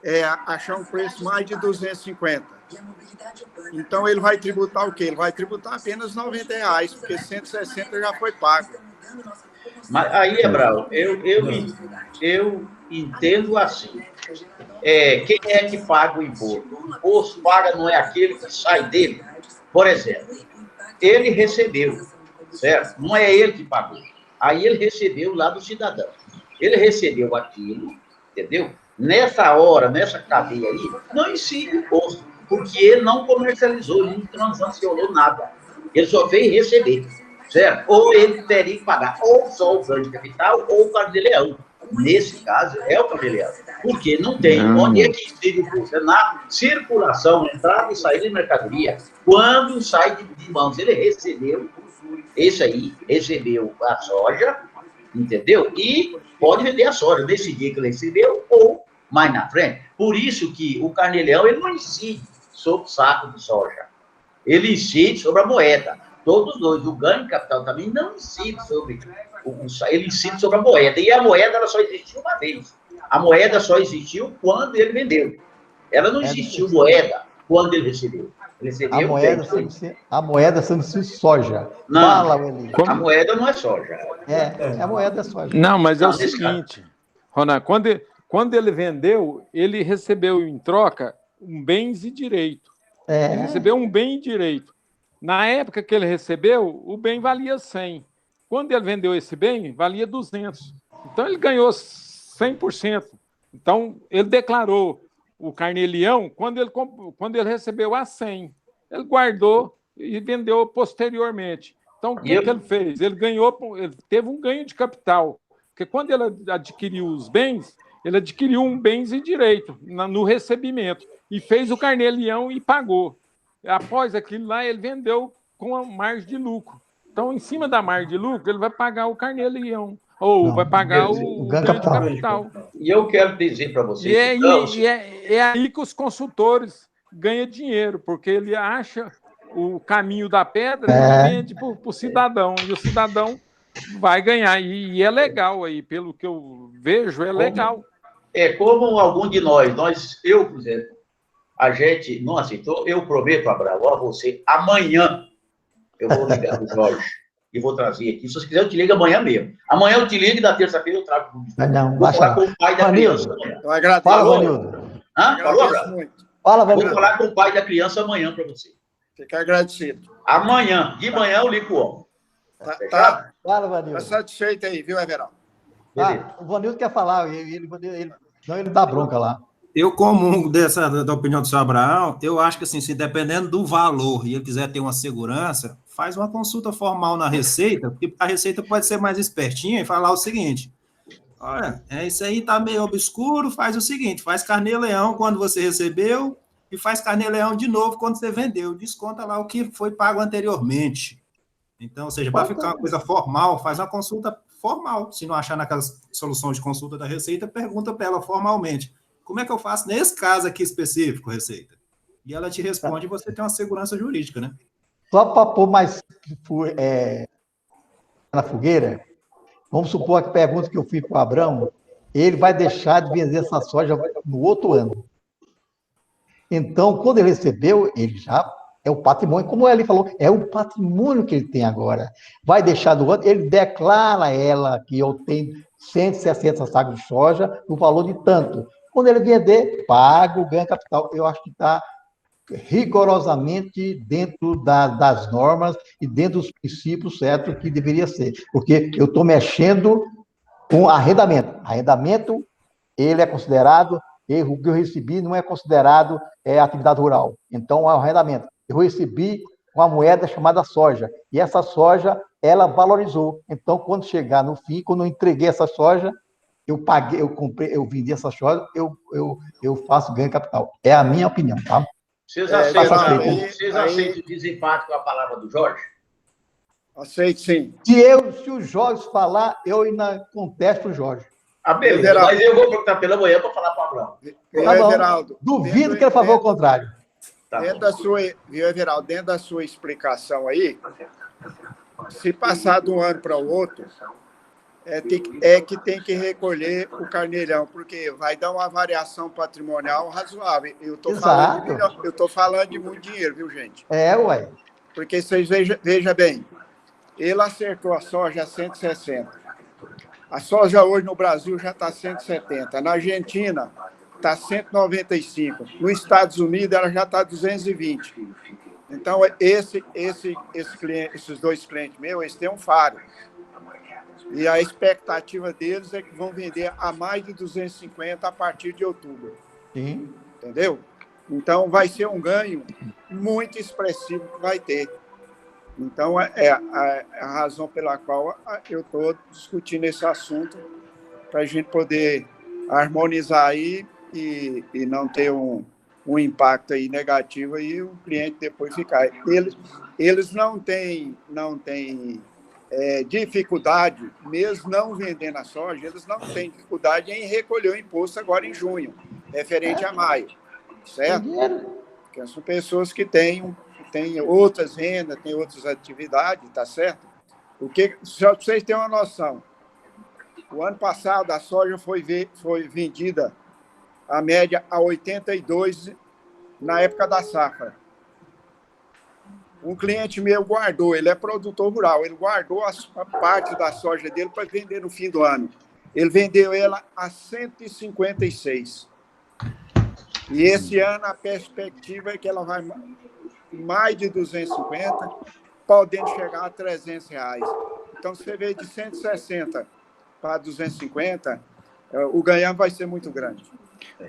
[SPEAKER 8] é achar um preço mais de 250. Então, ele vai tributar o quê? Ele vai tributar apenas R$90, porque 160 já foi pago.
[SPEAKER 4] Mas aí, Abraão, eu entendo assim. Quem é que paga o imposto? O imposto paga não é aquele que sai dele. Por exemplo, ele recebeu, certo? Não é ele que pagou. Aí ele recebeu lá do cidadão. Ele recebeu aquilo, entendeu? Nessa hora, nessa cadeia aí, não incide imposto, porque ele não comercializou, ele não transacionou nada. Ele só veio receber, certo? Ou ele teria que pagar ou só o ganho de capital ou o carnê-leão. Nesse caso, é o carnê-leão. Porque não tem onde é que esteja na circulação, entrada e saída de mercadoria. Quando sai de mãos, ele recebeu, esse aí recebeu a soja, entendeu? E pode vender a soja nesse dia que ele recebeu ou mais na frente. Por isso que o carnê-leão, ele não incide sobre o saco de soja. Ele incide sobre a moeda. Todos os dois. O ganho de capital também não incide sobre ele incide sobre a moeda. E a moeda, ela só existiu uma vez. A moeda só existiu quando ele vendeu. Ela não existiu moeda quando ele recebeu. Ele recebeu
[SPEAKER 3] a moeda chama-se soja.
[SPEAKER 4] Não,
[SPEAKER 3] fala,
[SPEAKER 4] a moeda não é soja.
[SPEAKER 3] A moeda é soja.
[SPEAKER 10] Não, mas é o seguinte, Ronan, quando ele vendeu, ele recebeu em troca bens e direito. Ele recebeu um bem e direito. Na época que ele recebeu, o bem valia 100. Quando ele vendeu esse bem, valia 200. Então, ele ganhou 100%. Então, ele declarou o carnê-leão quando ele recebeu a 100. Ele guardou e vendeu posteriormente. Então, o que ele fez? Ele teve um ganho de capital. Porque quando ele adquiriu os bens, ele adquiriu um bens e direito no recebimento. E fez o carnê-leão e pagou. Após aquilo lá, ele vendeu com a margem de lucro. Então, em cima da margem de lucro, ele vai pagar o carnê-leão. Ou vai pagar o ganho de capital.
[SPEAKER 4] E eu quero dizer para vocês...
[SPEAKER 10] É aí que os consultores ganham dinheiro, porque ele acha o caminho da pedra e vende para o cidadão. E o cidadão vai ganhar. E é legal aí, pelo que eu vejo, é legal.
[SPEAKER 4] Como algum de nós, eu, por exemplo, a gente não aceitou, eu prometo, Abraão, a você, amanhã eu vou ligar para o Jorge e vou trazer aqui. Se você quiser, eu te ligo amanhã mesmo. Amanhã eu te ligo e na terça-feira eu trago. Vou falar com o pai da criança amanhã.
[SPEAKER 6] Eu agradeço.
[SPEAKER 3] Fala, Vanildo.
[SPEAKER 4] Falou, Abraão?
[SPEAKER 3] Fala, Vanildo.
[SPEAKER 4] Vou falar com o pai da criança amanhã para você.
[SPEAKER 6] Fica agradecido.
[SPEAKER 4] Amanhã, de manhã, eu ligo o homem.
[SPEAKER 6] Tá.
[SPEAKER 3] Fala, Vanildo.
[SPEAKER 6] Tá satisfeito aí, viu, Everaldo?
[SPEAKER 3] O Vanildo quer falar, não, ele dá bronca lá.
[SPEAKER 5] Eu comungo da opinião do senhor Abraão, eu acho que, assim, se dependendo do valor e ele quiser ter uma segurança, faz uma consulta formal na Receita, porque a Receita pode ser mais espertinha e falar o seguinte: olha, isso aí tá meio obscuro, faz o seguinte, faz carnê-leão quando você recebeu e faz carnê-leão de novo quando você vendeu, desconta lá o que foi pago anteriormente. Então, ou seja, para ficar uma coisa formal, faz uma consulta formal. Se não achar naquelas soluções de consulta da Receita, pergunta para ela formalmente: como é que eu faço nesse caso aqui específico, Receita? E ela te responde e você tem uma segurança jurídica, né?
[SPEAKER 3] Só para pôr mais na fogueira, vamos supor que a pergunta que eu fiz para o Abraão, ele vai deixar de vender essa soja no outro ano. Então, quando ele recebeu, ele já é o patrimônio, como ele falou, é o patrimônio que ele tem agora. Vai deixar do ano, ele declara a ela que eu tenho 160 sacos de soja no valor de tanto. Quando ele vender, paga o ganho capital. Eu acho que está rigorosamente dentro das normas e dentro dos princípios certos que deveria ser. Porque eu estou mexendo com arrendamento. Arrendamento, ele é considerado, o que eu recebi não é considerado atividade rural. Então, é o arrendamento. Eu recebi uma moeda chamada soja. E essa soja, ela valorizou. Então, quando chegar no fim, quando eu entreguei essa soja, eu paguei, eu comprei, eu vendi essa soja, eu faço ganho capital. É a minha opinião, tá?
[SPEAKER 4] Vocês aceitam o desempate com a palavra do Jorge?
[SPEAKER 6] Aceito, sim.
[SPEAKER 3] Se o Jorge falar, eu ainda contesto o Jorge.
[SPEAKER 4] Beleza, mas eu vou perguntar pela manhã para falar para o Abraão.
[SPEAKER 6] Everaldo,
[SPEAKER 3] duvido que ele falou o contrário.
[SPEAKER 6] Everaldo, dentro da sua explicação aí, se passar de um ano para o outro, que tem que recolher o carnê-leão, porque vai dar uma variação patrimonial razoável. Eu estou falando de muito dinheiro, viu, gente?
[SPEAKER 3] Ué.
[SPEAKER 6] Porque vocês vejam bem, ele acertou a soja a 160. A soja hoje no Brasil já está 170. Na Argentina está 195. Nos Estados Unidos ela já está 220. Então, esses dois clientes meus, eles têm um faro. E a expectativa deles é que vão vender a mais de 250 a partir de outubro.
[SPEAKER 3] Sim.
[SPEAKER 6] Entendeu?
[SPEAKER 8] Então, vai ser um ganho muito expressivo que vai ter. Então, é a razão pela qual eu estou discutindo esse assunto, para a gente poder harmonizar aí e não ter um impacto aí negativo e o cliente depois ficar. Eles não têm dificuldade, mesmo não vendendo a soja, eles não têm dificuldade em recolher o imposto agora em junho, referente a maio, certo? Porque são pessoas que têm outras rendas, têm outras atividades, tá certo? Só para vocês terem uma noção, o ano passado a soja foi vendida a média a 82 na época da safra. Um cliente meu guardou, ele é produtor rural, ele guardou a parte da soja dele para vender no fim do ano. Ele vendeu ela a 156. E esse ano a perspectiva é que ela vai mais de 250, podendo chegar a R$300. Então, você vê de 160 para 250, o ganhar vai ser muito grande.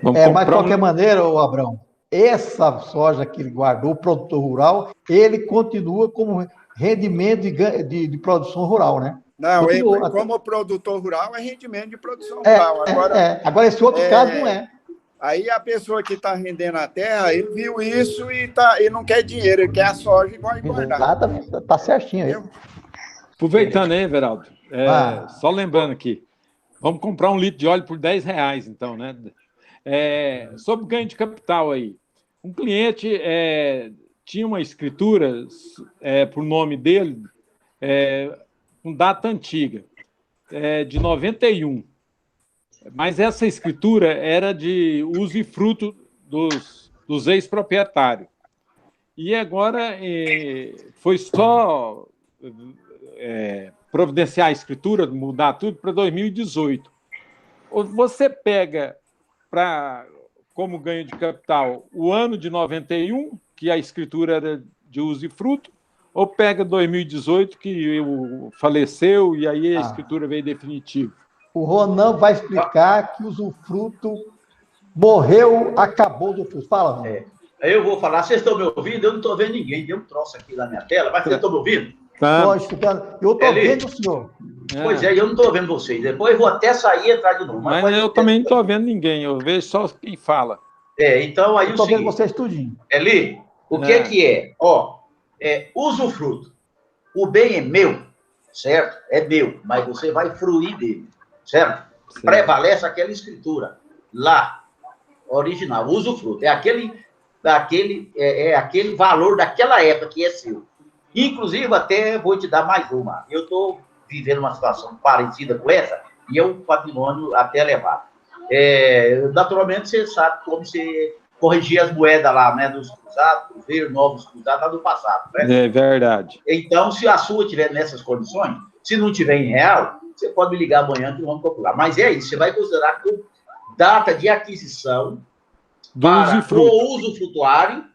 [SPEAKER 3] Mas, de qualquer maneira, Abrão, essa soja que ele guardou, o produtor rural, ele continua como rendimento de produção rural, né?
[SPEAKER 8] Não, como produtor rural, é rendimento de produção rural.
[SPEAKER 3] Agora, esse outro caso não é.
[SPEAKER 8] Aí a pessoa que está rendendo a terra, ele viu isso e ele não quer dinheiro, ele quer a soja e vai guardar.
[SPEAKER 3] Exatamente, está certinho aí.
[SPEAKER 10] Aproveitando aí, Everaldo, só lembrando aqui, vamos comprar 1 litro de óleo por R$10, então, né? Sobre ganho de capital aí, um cliente tinha uma escritura por nome dele, com data antiga, de 91, mas essa escritura era de usufruto dos ex-proprietários. E agora foi só providenciar a escritura, mudar tudo para 2018. Você pega como ganho de capital o ano de 91, que a escritura era de usufruto, ou pega 2018, que faleceu e aí a escritura veio definitiva?
[SPEAKER 3] O Ronan vai explicar que o usufruto morreu, acabou o usufruto. Fala, Ronan.
[SPEAKER 4] Eu vou falar, vocês estão me ouvindo? Eu não estou vendo ninguém, deu um troço aqui na minha tela, mas vocês estão me ouvindo?
[SPEAKER 3] Estou escutando. Eu estou vendo o senhor.
[SPEAKER 4] Pois eu não estou vendo vocês. Depois eu vou até sair e entrar de novo.
[SPEAKER 10] Mas eu também não estou vendo ninguém, eu vejo só quem fala.
[SPEAKER 4] Então aí
[SPEAKER 3] estou vendo vocês tudinho.
[SPEAKER 4] Eli, o que é? Usufruto. O bem é meu, certo? É meu, mas você vai fruir dele, certo? Prevalece aquela escritura lá, original, usufruto. É aquele valor daquela época que é seu. Inclusive, até vou te dar mais uma. Eu estou vivendo uma situação parecida com essa e é um patrimônio até elevado. Naturalmente, você sabe como você corrigir as moedas lá, né, dos cruzados, ver novos cruzados lá do passado. Né?
[SPEAKER 10] É verdade.
[SPEAKER 4] Então, se a sua estiver nessas condições, se não estiver em real, você pode me ligar amanhã que vamos calcular. Mas é isso, você vai considerar como data de aquisição para o usufrutuário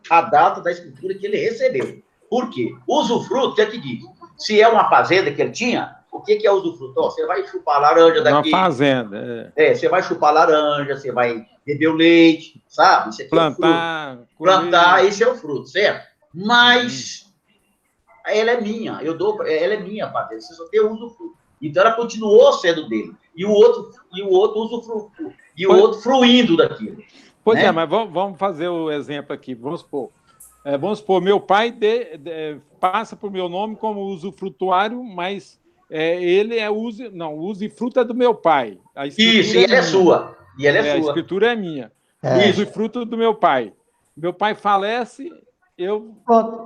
[SPEAKER 4] a data da escritura que ele recebeu. Por quê? Usufruto, é que diz. Se é uma fazenda que ele tinha, o que é usufruto? Você vai chupar laranja daqui.
[SPEAKER 10] Uma fazenda.
[SPEAKER 4] Você vai chupar laranja, você vai beber o leite, sabe? Isso aqui
[SPEAKER 10] plantar.
[SPEAKER 4] Plantar, esse é o fruto, certo? Mas ela é minha, ela é minha fazenda, você só tem o usufruto. Então ela continuou sendo dele. E o outro usufruto. E o outro fruindo daquilo.
[SPEAKER 10] Pois mas vamos fazer o exemplo aqui. Vamos supor, meu pai passa por meu nome como usufrutuário, mas ele o usufruto é do meu pai.
[SPEAKER 4] Isso, e ela é sua.
[SPEAKER 10] A escritura é minha. O usufruto do meu pai. Meu pai falece, eu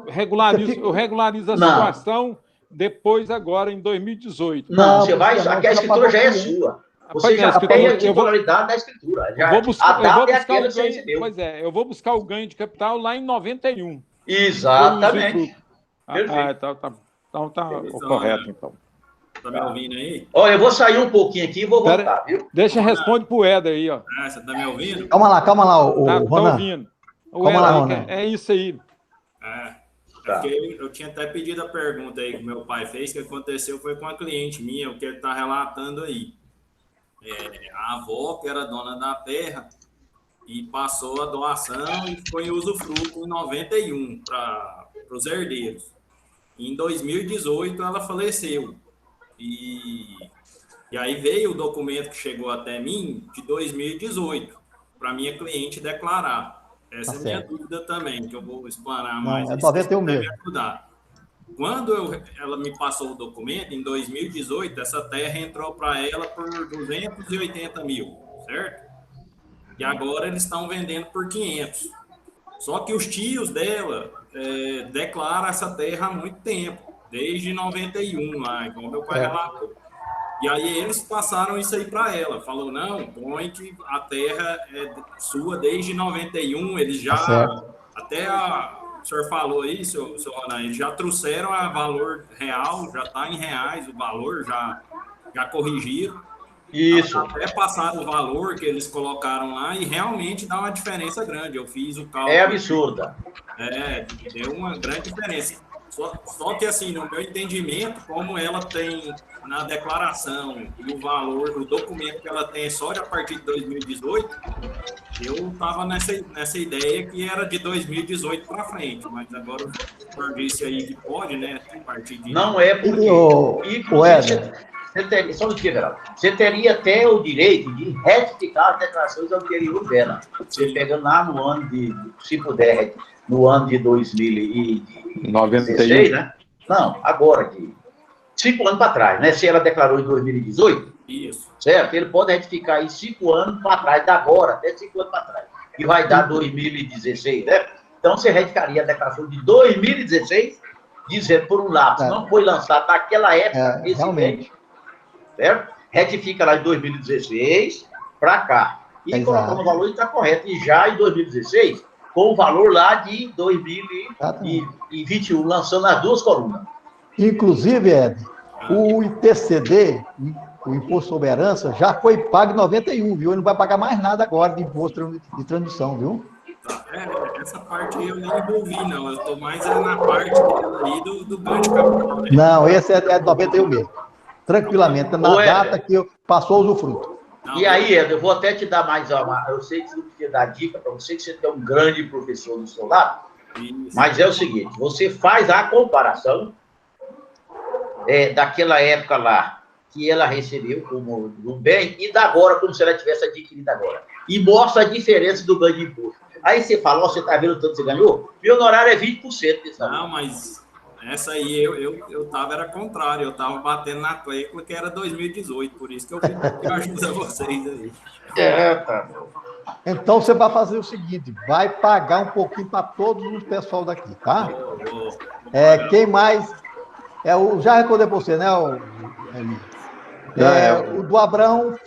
[SPEAKER 10] regularizo a situação depois, agora, em 2018.
[SPEAKER 4] Não, você vai, aqui a escritura já é sua. Você já tem a titularidade da escritura.
[SPEAKER 10] Eu vou buscar o ganho de capital lá em 91.
[SPEAKER 4] Exatamente.
[SPEAKER 10] Então tá correto, então.
[SPEAKER 11] Tá me ouvindo aí?
[SPEAKER 4] Olha, eu vou sair um pouquinho aqui e vou voltar, viu?
[SPEAKER 10] Deixa, responde pro Éder aí, ó.
[SPEAKER 11] Você tá me ouvindo?
[SPEAKER 3] Calma lá, o
[SPEAKER 10] Ronan.
[SPEAKER 3] Tá
[SPEAKER 10] ouvindo.
[SPEAKER 3] Calma lá, Ronan.
[SPEAKER 10] É isso aí.
[SPEAKER 11] Porque eu tinha até pedido a pergunta aí que meu pai fez, que aconteceu foi com uma cliente minha, o que ele tá relatando aí. A avó, que era dona da terra, e passou a doação e ficou em usufruto em 91 para os herdeiros. Em 2018, ela faleceu. E aí veio o documento que chegou até mim de 2018, para minha cliente declarar. Essa é a minha dúvida também, que eu vou explanar mais.
[SPEAKER 3] É 91 mesmo.
[SPEAKER 11] Quando ela me passou o documento, em 2018, essa terra entrou para ela por 280 mil, certo? E agora eles estão vendendo por 500. Só que os tios dela declaram essa terra há muito tempo, desde 91 lá, como meu pai relatou. E aí eles passaram isso aí para ela. Falou, não, põe que a terra é sua desde 91, eles já... o senhor falou aí, seu Ronan, eles já trouxeram a valor real, já está em reais o valor, já corrigiram.
[SPEAKER 4] Isso.
[SPEAKER 11] Até passaram o valor que eles colocaram lá e realmente dá uma diferença grande. Eu fiz o cálculo.
[SPEAKER 4] É absurda.
[SPEAKER 11] Deu uma grande diferença. Só que, assim, no meu entendimento, como ela tem na declaração e o valor, o documento que ela tem só de a partir de 2018, eu estava nessa ideia que era de 2018 para frente, mas agora o senhor disse aí que pode, né, a partir de...
[SPEAKER 4] Não é porque... Você teria até o direito de retificar as declarações anteriores dela. Você pegando lá no ano de, se puder, no ano de 2016, né? Não, agora, de 5 anos para trás, né? Se ela declarou em 2018,
[SPEAKER 11] isso.
[SPEAKER 4] Certo? Ele pode retificar aí 5 anos para trás, da agora, até 5 anos para trás. E vai dar 2016, né? Então, você retificaria a declaração de 2016, dizendo, por um lado, não foi lançado naquela época,
[SPEAKER 3] realmente.
[SPEAKER 4] Certo? Retifica lá em 2016 para cá. E colocamos o valor e está correto. E já em 2016, com o valor lá de 2021, lançando as duas colunas.
[SPEAKER 3] Inclusive, Ed, o ITCD, o Imposto sobre Herança, já foi pago em 91, viu? Ele não vai pagar mais nada agora de imposto de transmissão, viu?
[SPEAKER 11] Essa parte eu nem envolvi, não. Eu estou mais na parte aí do ganho de capital. Né?
[SPEAKER 3] Não, esse é de 91 mesmo. Tranquilamente, na data que passou o usufruto.
[SPEAKER 4] E aí, Ed, eu vou até te dar mais uma. Eu sei que você não queria dar dica para você, que você tem um grande professor do seu lado. Isso. Mas é o seguinte: você faz a comparação daquela época lá que ela recebeu como um bem e da agora, como se ela tivesse adquirido agora. E mostra a diferença do ganho de imposto. Aí você fala, você está vendo o tanto que você ganhou? Meu honorário é 20%.
[SPEAKER 11] Não, mas essa aí eu tava, era contrário, eu tava batendo na tecla que era 2018, por isso que eu ajudo a vocês aí.
[SPEAKER 4] Tá.
[SPEAKER 3] Então você vai fazer o seguinte, vai pagar um pouquinho para todos os pessoal daqui, tá? Quem mais? Já recordei você, né, o do Abrão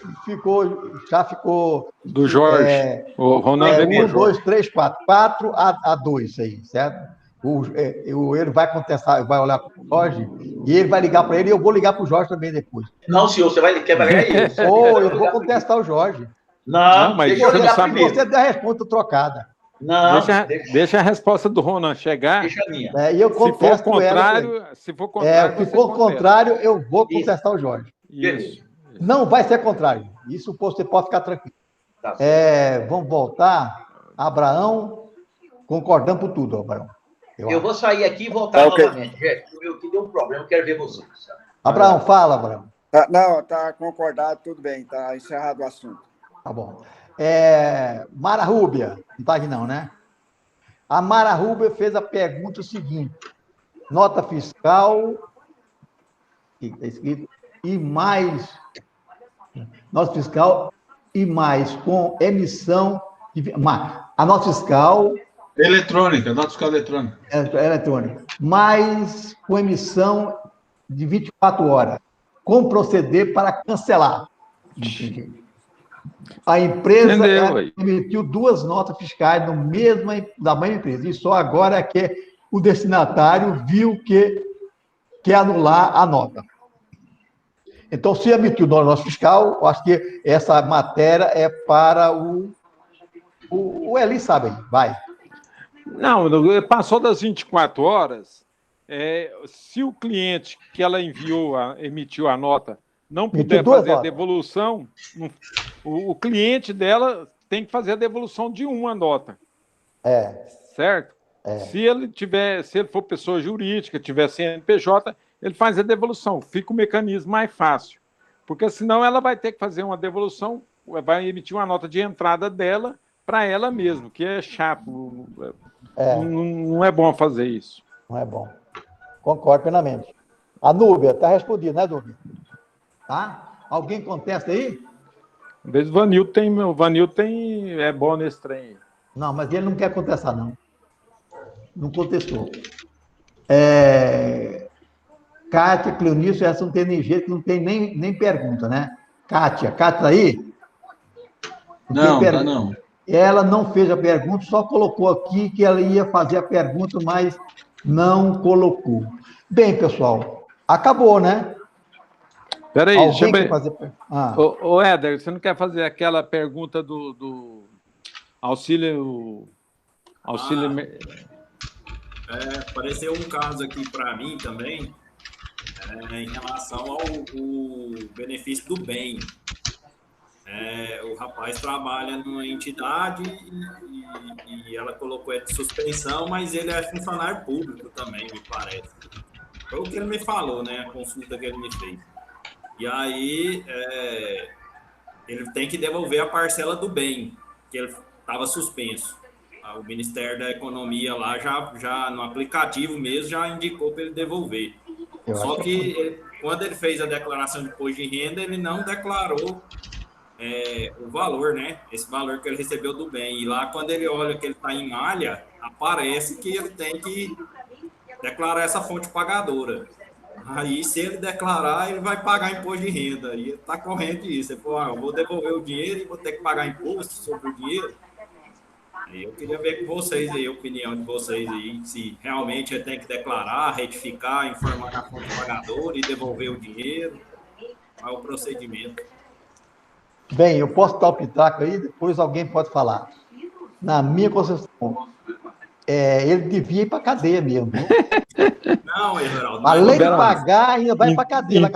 [SPEAKER 3] já ficou...
[SPEAKER 10] Do Jorge.
[SPEAKER 3] O Ronaldo 1, 2, 3, 4. 4 a 2 aí, certo? Ele vai contestar, vai olhar para o Jorge e ele vai ligar para ele e eu vou ligar para o Jorge também depois.
[SPEAKER 4] Não, senhor, você vai ligar isso.
[SPEAKER 3] Eu vou contestar o Jorge.
[SPEAKER 4] Não, mas
[SPEAKER 3] você dá a resposta trocada.
[SPEAKER 10] Não, deixa a resposta do Ronan chegar.
[SPEAKER 4] Deixa a minha.
[SPEAKER 3] E eu contesto
[SPEAKER 10] se for contrário,
[SPEAKER 3] se for contrário, eu vou contestar o Jorge.
[SPEAKER 10] Isso.
[SPEAKER 3] Não vai ser contrário. Isso você pode ficar tranquilo.
[SPEAKER 4] Tá.
[SPEAKER 3] Vamos voltar. Abraão, concordando por tudo, Abraão.
[SPEAKER 4] Eu vou sair aqui e voltar novamente, gente. O meu que deu um problema, eu quero ver vocês.
[SPEAKER 3] Abraão, fala, Abraão.
[SPEAKER 8] Tá concordado, tudo bem, tá encerrado o assunto.
[SPEAKER 3] Tá bom. Mara Rúbia, não tá aqui não, né? A Mara Rúbia fez a pergunta seguinte: nota fiscal, está escrito, e mais, nota fiscal e mais com emissão de... A nota fiscal...
[SPEAKER 7] Eletrônica, nota fiscal eletrônica.
[SPEAKER 3] Eletrônica. Mais com emissão de 24 horas. Como proceder para cancelar? A empresa emitiu 2 notas fiscais da mesma empresa. E só agora é que o destinatário viu que quer anular a nota. Então, se emitiu nota fiscal, eu acho que essa matéria é para o Eli, sabe aí, vai.
[SPEAKER 10] Não, passou das 24 horas, se o cliente que ela emitiu a nota, não puder fazer a devolução, o cliente dela tem que fazer a devolução de uma nota. Certo? Se ele for pessoa jurídica, tiver CNPJ, ele faz a devolução. Fica o mecanismo mais fácil. Porque senão ela vai ter que fazer uma devolução, vai emitir uma nota de entrada dela para ela mesma, que é chato. Não é bom fazer isso.
[SPEAKER 3] Não é bom. Concordo plenamente. A Núbia, está respondido, né, Núbia? Tá? Alguém contesta aí?
[SPEAKER 10] Às vezes o Vanilton é bom nesse trem.
[SPEAKER 3] Não, mas ele não quer contestar, não. Não contestou. Kátia, Cleonício, essa não tem nem jeito, não tem nem pergunta, né? Kátia aí?
[SPEAKER 7] Não.
[SPEAKER 3] Ela não fez a pergunta, só colocou aqui que ela ia fazer a pergunta, mas não colocou. Bem, pessoal, acabou, né?
[SPEAKER 10] Peraí, deixa eu ver.
[SPEAKER 3] Fazer...
[SPEAKER 10] Ô, Éder, você não quer fazer aquela pergunta do auxílio...
[SPEAKER 11] Apareceu um caso aqui para mim também, em relação ao benefício do bem. O rapaz trabalha numa entidade e ela colocou de suspensão, mas ele é funcionário público também, me parece. Foi o que ele me falou, né? A consulta que ele me fez. E aí, ele tem que devolver a parcela do bem, que ele estava suspenso. O Ministério da Economia lá, já no aplicativo mesmo, já indicou para ele devolver. Só que quando ele fez a declaração de imposto de renda, ele não declarou o valor, né? Esse valor que ele recebeu do bem. E lá, quando ele olha que ele está em malha, aparece que ele tem que declarar essa fonte pagadora. Aí, se ele declarar, ele vai pagar imposto de renda. E ele está correndo isso. Ele falou, eu vou devolver o dinheiro e vou ter que pagar imposto sobre o dinheiro. E eu queria ver com vocês aí, a opinião de vocês aí, se realmente ele tem que declarar, retificar, informar a fonte pagadora e devolver o dinheiro. Qual é o procedimento?
[SPEAKER 3] Bem, eu posso dar o pitaco aí, depois alguém pode falar. Na minha concepção, ele devia ir para a cadeia mesmo.
[SPEAKER 11] Não, Everaldo.
[SPEAKER 3] Além de pagar, ainda vai para a cadeia.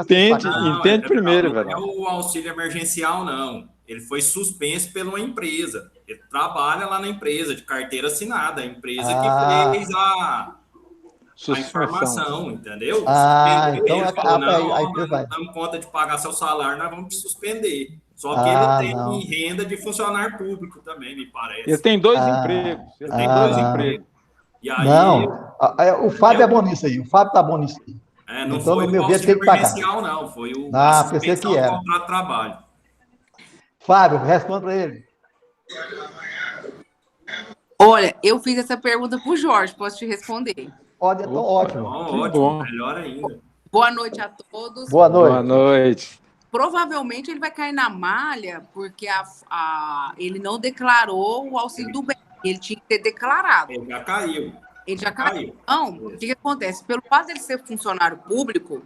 [SPEAKER 10] Entende primeiro, velho.
[SPEAKER 11] Não é o auxílio emergencial, não. Ele foi suspenso por uma empresa. Ele trabalha lá na empresa, de carteira assinada. A empresa que fez a informação, entendeu?
[SPEAKER 3] Então
[SPEAKER 11] ele falou, não damos conta de pagar seu salário, nós vamos te suspender. Só que ele tem renda de funcionário público também, me parece.
[SPEAKER 10] Ele tem dois empregos.
[SPEAKER 11] E aí,
[SPEAKER 3] o Fábio é bom nisso aí. O Fábio está bom nisso aí.
[SPEAKER 11] Não
[SPEAKER 3] então,
[SPEAKER 11] foi
[SPEAKER 3] no meu
[SPEAKER 11] o
[SPEAKER 3] ver, tem que pagar.
[SPEAKER 11] emergencial, não. Foi o
[SPEAKER 3] pensei que era.
[SPEAKER 11] contrato de trabalho.
[SPEAKER 3] Fábio, responda para ele.
[SPEAKER 12] Olha, eu fiz essa pergunta para o Jorge, posso te responder?
[SPEAKER 3] Pode, então ótimo.
[SPEAKER 11] Ótimo, melhor ainda.
[SPEAKER 12] Boa noite a todos.
[SPEAKER 3] Boa noite.
[SPEAKER 10] Boa noite.
[SPEAKER 12] Provavelmente ele vai cair na malha porque ele não declarou o auxílio do bem. Ele tinha que ter declarado.
[SPEAKER 11] Ele já caiu.
[SPEAKER 12] Então, o que acontece? Pelo fato de ele ser funcionário público,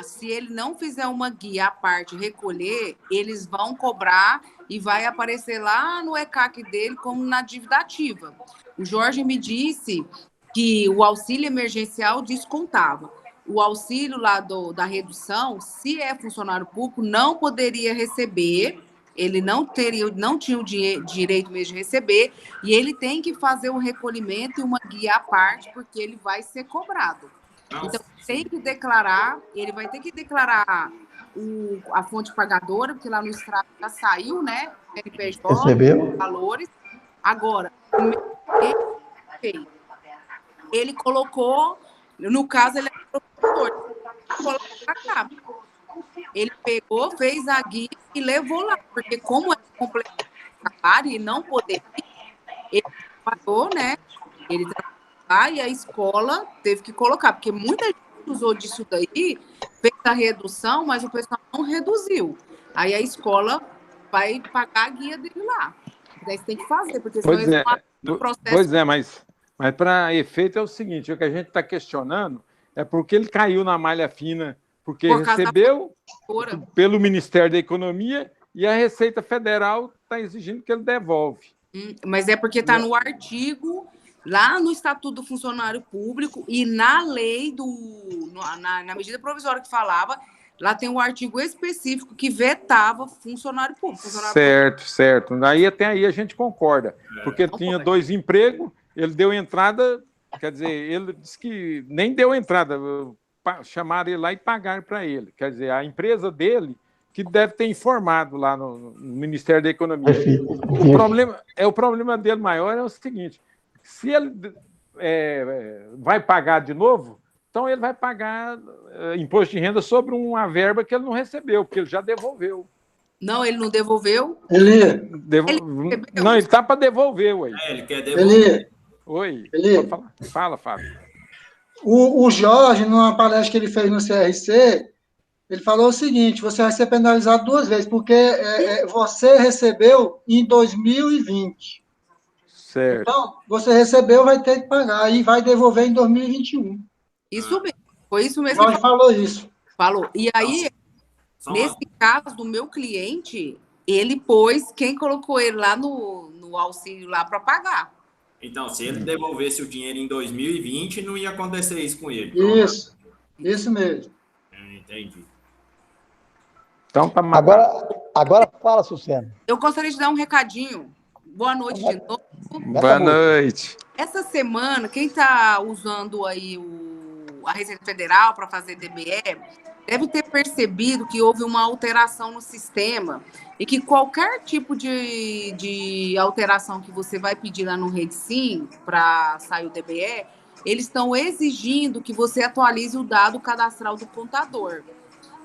[SPEAKER 12] se ele não fizer uma guia à parte, recolher, eles vão cobrar e vai aparecer lá no ECAC dele como na dívida ativa. O Jorge me disse que o auxílio emergencial descontava. O auxílio lá da redução, se é funcionário público, não poderia receber, ele não tinha o direito mesmo de receber, e ele tem que fazer um recolhimento e uma guia à parte, porque ele vai ser cobrado. Então, tem que declarar, ele vai ter que declarar a fonte pagadora, porque lá no extrato já saiu, né?
[SPEAKER 3] Recebeu.
[SPEAKER 12] Valores. Agora, ele colocou, no caso, ele é professor, ele pegou, fez a guia e levou lá, porque como é complementar e não poder, ele pagou, né? Ele trabalhou e a escola teve que colocar, porque muita gente usou disso daí, fez a redução, mas o pessoal não reduziu. Aí a escola vai pagar a guia dele lá. Daí você tem que fazer, porque senão eles vão processo.
[SPEAKER 10] Pois é, mas para efeito é o seguinte, o que a gente está questionando é porque ele caiu na malha fina, porque recebeu pelo Ministério da Economia e a Receita Federal está exigindo que ele devolve.
[SPEAKER 12] Mas é porque está no artigo, lá no Estatuto do Funcionário Público e na lei, na medida provisória que falava, lá tem um artigo específico que vetava funcionário público.
[SPEAKER 10] Certo. Até aí a gente concorda, porque tinha 2 empregos, ele deu entrada, quer dizer, ele disse que nem deu entrada, chamaram ele lá e pagaram para ele. Quer dizer, a empresa dele que deve ter informado lá no Ministério da Economia. O problema dele maior é o seguinte, se ele vai pagar de novo, então ele vai pagar imposto de renda sobre uma verba que ele não recebeu, porque ele já devolveu.
[SPEAKER 12] Não, ele não devolveu?
[SPEAKER 6] Ele
[SPEAKER 10] está para devolver, ué.
[SPEAKER 11] Ele quer devolver.
[SPEAKER 10] Oi, fala, Fábio.
[SPEAKER 6] O Jorge, numa palestra que ele fez no CRC, ele falou o seguinte, você vai ser penalizado 2 vezes, porque você recebeu em 2020.
[SPEAKER 10] Certo.
[SPEAKER 6] Então, você recebeu, vai ter que pagar, e vai devolver em 2021.
[SPEAKER 12] Isso mesmo, foi isso mesmo.
[SPEAKER 6] Jorge falou isso.
[SPEAKER 12] Falou. E aí, nesse caso do meu cliente, ele pôs, quem colocou ele lá no auxílio lá para pagar.
[SPEAKER 11] Então, se ele devolvesse o dinheiro em 2020, não ia acontecer isso com ele.
[SPEAKER 6] Isso mesmo.
[SPEAKER 11] Entendi.
[SPEAKER 10] Então,
[SPEAKER 3] agora fala, Sucena.
[SPEAKER 12] Eu gostaria de dar um recadinho. Boa noite de novo.
[SPEAKER 10] Boa noite.
[SPEAKER 12] Essa semana, quem está usando aí a Receita Federal para fazer DBE, deve ter percebido que houve uma alteração no sistema e que qualquer tipo de alteração que você vai pedir lá no RedSim para sair o DBE, eles estão exigindo que você atualize o dado cadastral do contador.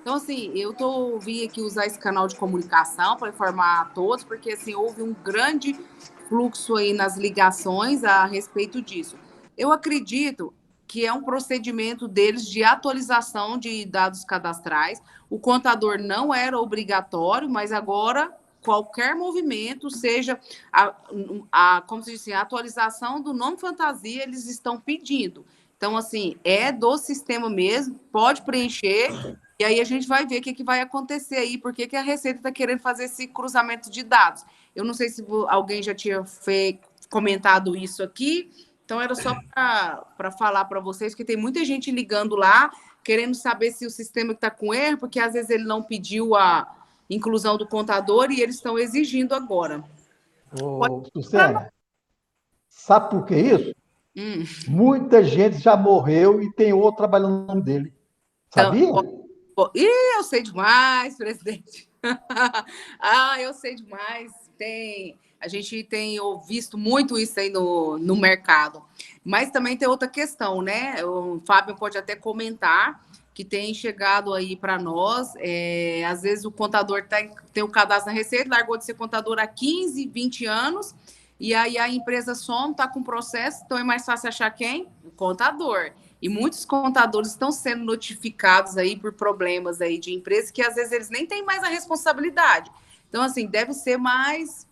[SPEAKER 12] Então, assim, eu vim aqui usar esse canal de comunicação para informar a todos, porque, assim, houve um grande fluxo aí nas ligações a respeito disso. Eu acredito que é um procedimento deles de atualização de dados cadastrais. O contador não era obrigatório, mas agora qualquer movimento, seja como se diz assim, a atualização do nome fantasia, eles estão pedindo. Então, assim, é do sistema mesmo, pode preencher, e aí a gente vai ver o que vai acontecer aí, porque que a Receita está querendo fazer esse cruzamento de dados. Eu não sei se alguém já tinha comentado isso aqui, então era só para falar para vocês, que tem muita gente ligando lá, querendo saber se o sistema está com erro, porque às vezes ele não pediu a inclusão do contador e eles estão exigindo agora.
[SPEAKER 3] Sucena, sabe por que isso? Muita gente já morreu e tem outro trabalhando no nome dele. Sabia?
[SPEAKER 12] Então, eu sei demais, presidente. Eu sei demais. A gente tem visto muito isso aí no mercado. Mas também tem outra questão, né? O Fábio pode até comentar que tem chegado aí para nós. Às vezes o contador tem o cadastro na Receita, largou de ser contador há 15, 20 anos, e aí a empresa some, está com processo, então é mais fácil achar quem? O contador. E muitos contadores estão sendo notificados aí por problemas aí de empresas que às vezes eles nem têm mais a responsabilidade. Então, assim, deve ser mais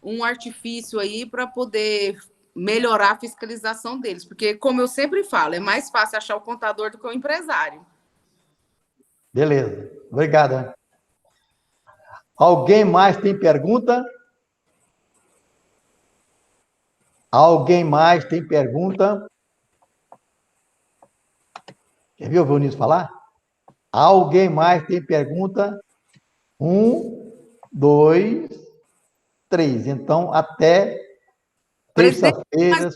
[SPEAKER 12] um artifício aí para poder melhorar a fiscalização deles, porque, como eu sempre falo, é mais fácil achar o contador do que o empresário.
[SPEAKER 3] Beleza, obrigado. Alguém mais tem pergunta? Alguém mais tem pergunta? Quer ver o Vinícius falar? Alguém mais tem pergunta? 1, 2, 3. Então, até terça-feira.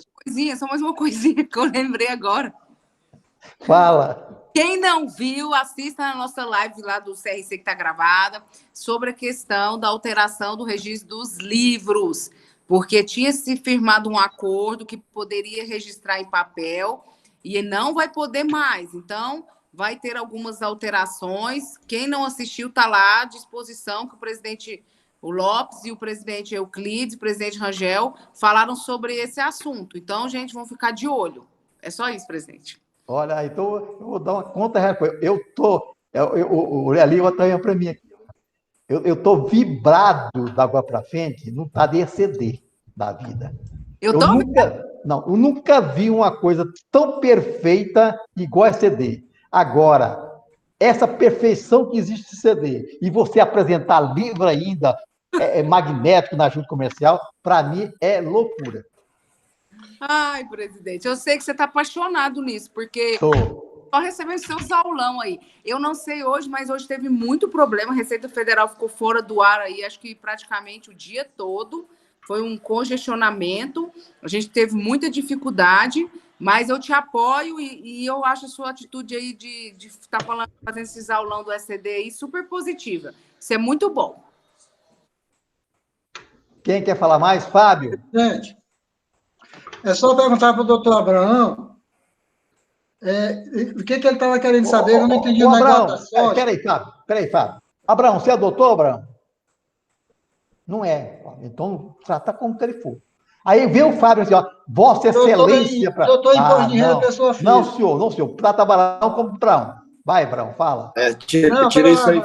[SPEAKER 12] Só mais uma coisinha que eu lembrei agora.
[SPEAKER 3] Fala.
[SPEAKER 12] Quem não viu, assista a nossa live lá do CRC que está gravada, sobre a questão da alteração do registro dos livros, porque tinha se firmado um acordo que poderia registrar em papel e não vai poder mais. Então, vai ter algumas alterações. Quem não assistiu está lá à disposição, que o presidente Lopes e o presidente Euclides, o presidente Rangel, falaram sobre esse assunto. Então, gente, vamos ficar de olho. É só isso, presidente.
[SPEAKER 3] Olha, então eu vou dar uma conta. O Leali está para mim aqui. Eu estou vibrado da água para frente, não está de exceder da vida. Eu nunca vi uma coisa tão perfeita igual a CD. Agora, essa perfeição que existe em CD, e você apresentar livro ainda, magnético na junta comercial, para mim é loucura.
[SPEAKER 12] Ai, presidente, eu sei que você está apaixonado nisso, porque Só recebendo seus aulão aí. Eu não sei hoje, mas hoje teve muito problema. A Receita Federal ficou fora do ar aí, acho que praticamente o dia todo. Foi um congestionamento. A gente teve muita dificuldade, mas eu te apoio e eu acho a sua atitude aí de estar falando, fazendo esses aulão do SCD aí super positiva. Isso é muito bom.
[SPEAKER 3] Quem quer falar mais? Fábio?
[SPEAKER 6] Gente, é só perguntar para o doutor Abraão o que ele estava querendo saber, eu não entendi o negócio da soja.
[SPEAKER 3] Peraí, Fábio. Abraão, você é doutor, Abraão? Não é. Então, trata como que ele for. Aí vem o Fábio assim, ó, Vossa Excelência...
[SPEAKER 6] Doutor Imposto de Renda, pessoa física.
[SPEAKER 3] Não, senhor. Trata Abraão como Abraão. Vai, Abraão, fala.
[SPEAKER 8] Tira isso aí.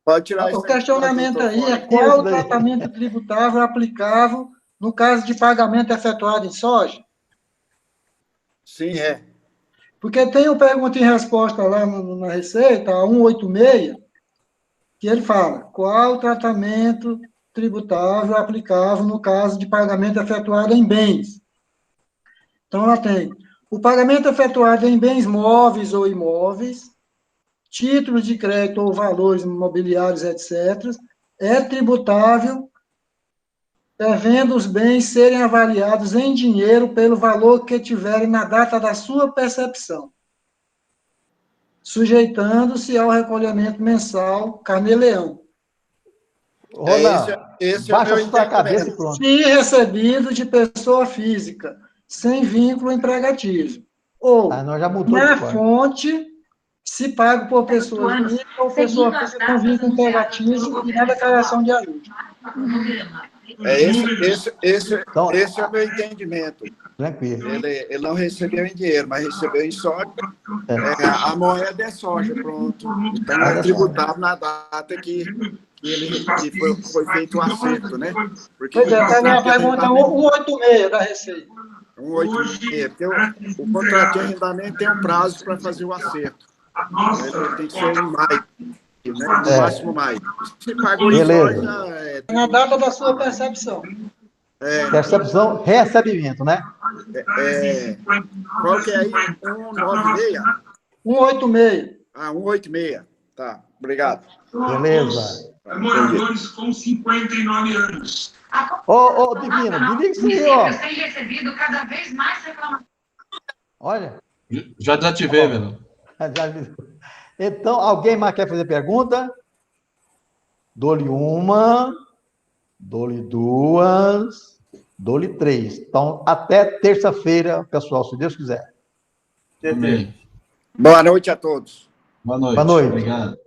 [SPEAKER 8] Pode tirar isso
[SPEAKER 6] aí. O questionamento aí é qual o tratamento tributável aplicável no caso de pagamento efetuado em soja?
[SPEAKER 8] Sim, é.
[SPEAKER 6] Porque tem o pergunta e resposta lá na Receita, a 186, que ele fala qual o tratamento tributável aplicável no caso de pagamento efetuado em bens. Então, ela tem o pagamento efetuado em bens móveis ou imóveis, títulos de crédito ou valores imobiliários, etc., é tributável, devendo os bens serem avaliados em dinheiro pelo valor que tiverem na data da sua percepção, sujeitando-se ao recolhimento mensal carnê-leão.
[SPEAKER 8] Esse
[SPEAKER 3] baixa a cabeça e pronto.
[SPEAKER 6] Se recebido de pessoa física, sem vínculo empregatício. Ou, na fonte, se pago por pessoa física ou pessoa física com vínculo empregatício e na declaração de ajuste.
[SPEAKER 8] Esse é o meu entendimento.
[SPEAKER 3] Tranquilo.
[SPEAKER 8] Ele não recebeu em dinheiro, mas recebeu em soja. A moeda é soja, pronto. Então, é tributável na data que foi feito o acerto, né? Porque
[SPEAKER 6] pois é, essa é a pergunta 186 da Receita.
[SPEAKER 8] 186, porque o contrato de arrendamento tem um prazo para fazer o acerto. Ele tem que ser em maio, né? No máximo maio. Se pagou em soja...
[SPEAKER 6] Na data da sua percepção.
[SPEAKER 3] Percepção, recebimento, né?
[SPEAKER 8] Qual que é aí? 196?
[SPEAKER 6] 186.
[SPEAKER 8] 186. Tá, obrigado.
[SPEAKER 3] Beleza.
[SPEAKER 13] Moradores com 59 anos.
[SPEAKER 3] Ô, Divino, diga isso aí, ó.
[SPEAKER 13] Tem recebido cada vez mais reclamações.
[SPEAKER 3] Olha.
[SPEAKER 7] Já desativei, velho.
[SPEAKER 3] Então, alguém mais quer fazer pergunta? Dou-lhe uma, dou-lhe duas, dou-lhe três. Então, até terça-feira, pessoal, se Deus quiser.
[SPEAKER 8] Amém. Boa noite a todos.
[SPEAKER 7] Boa noite.
[SPEAKER 3] Boa noite.
[SPEAKER 7] Obrigado.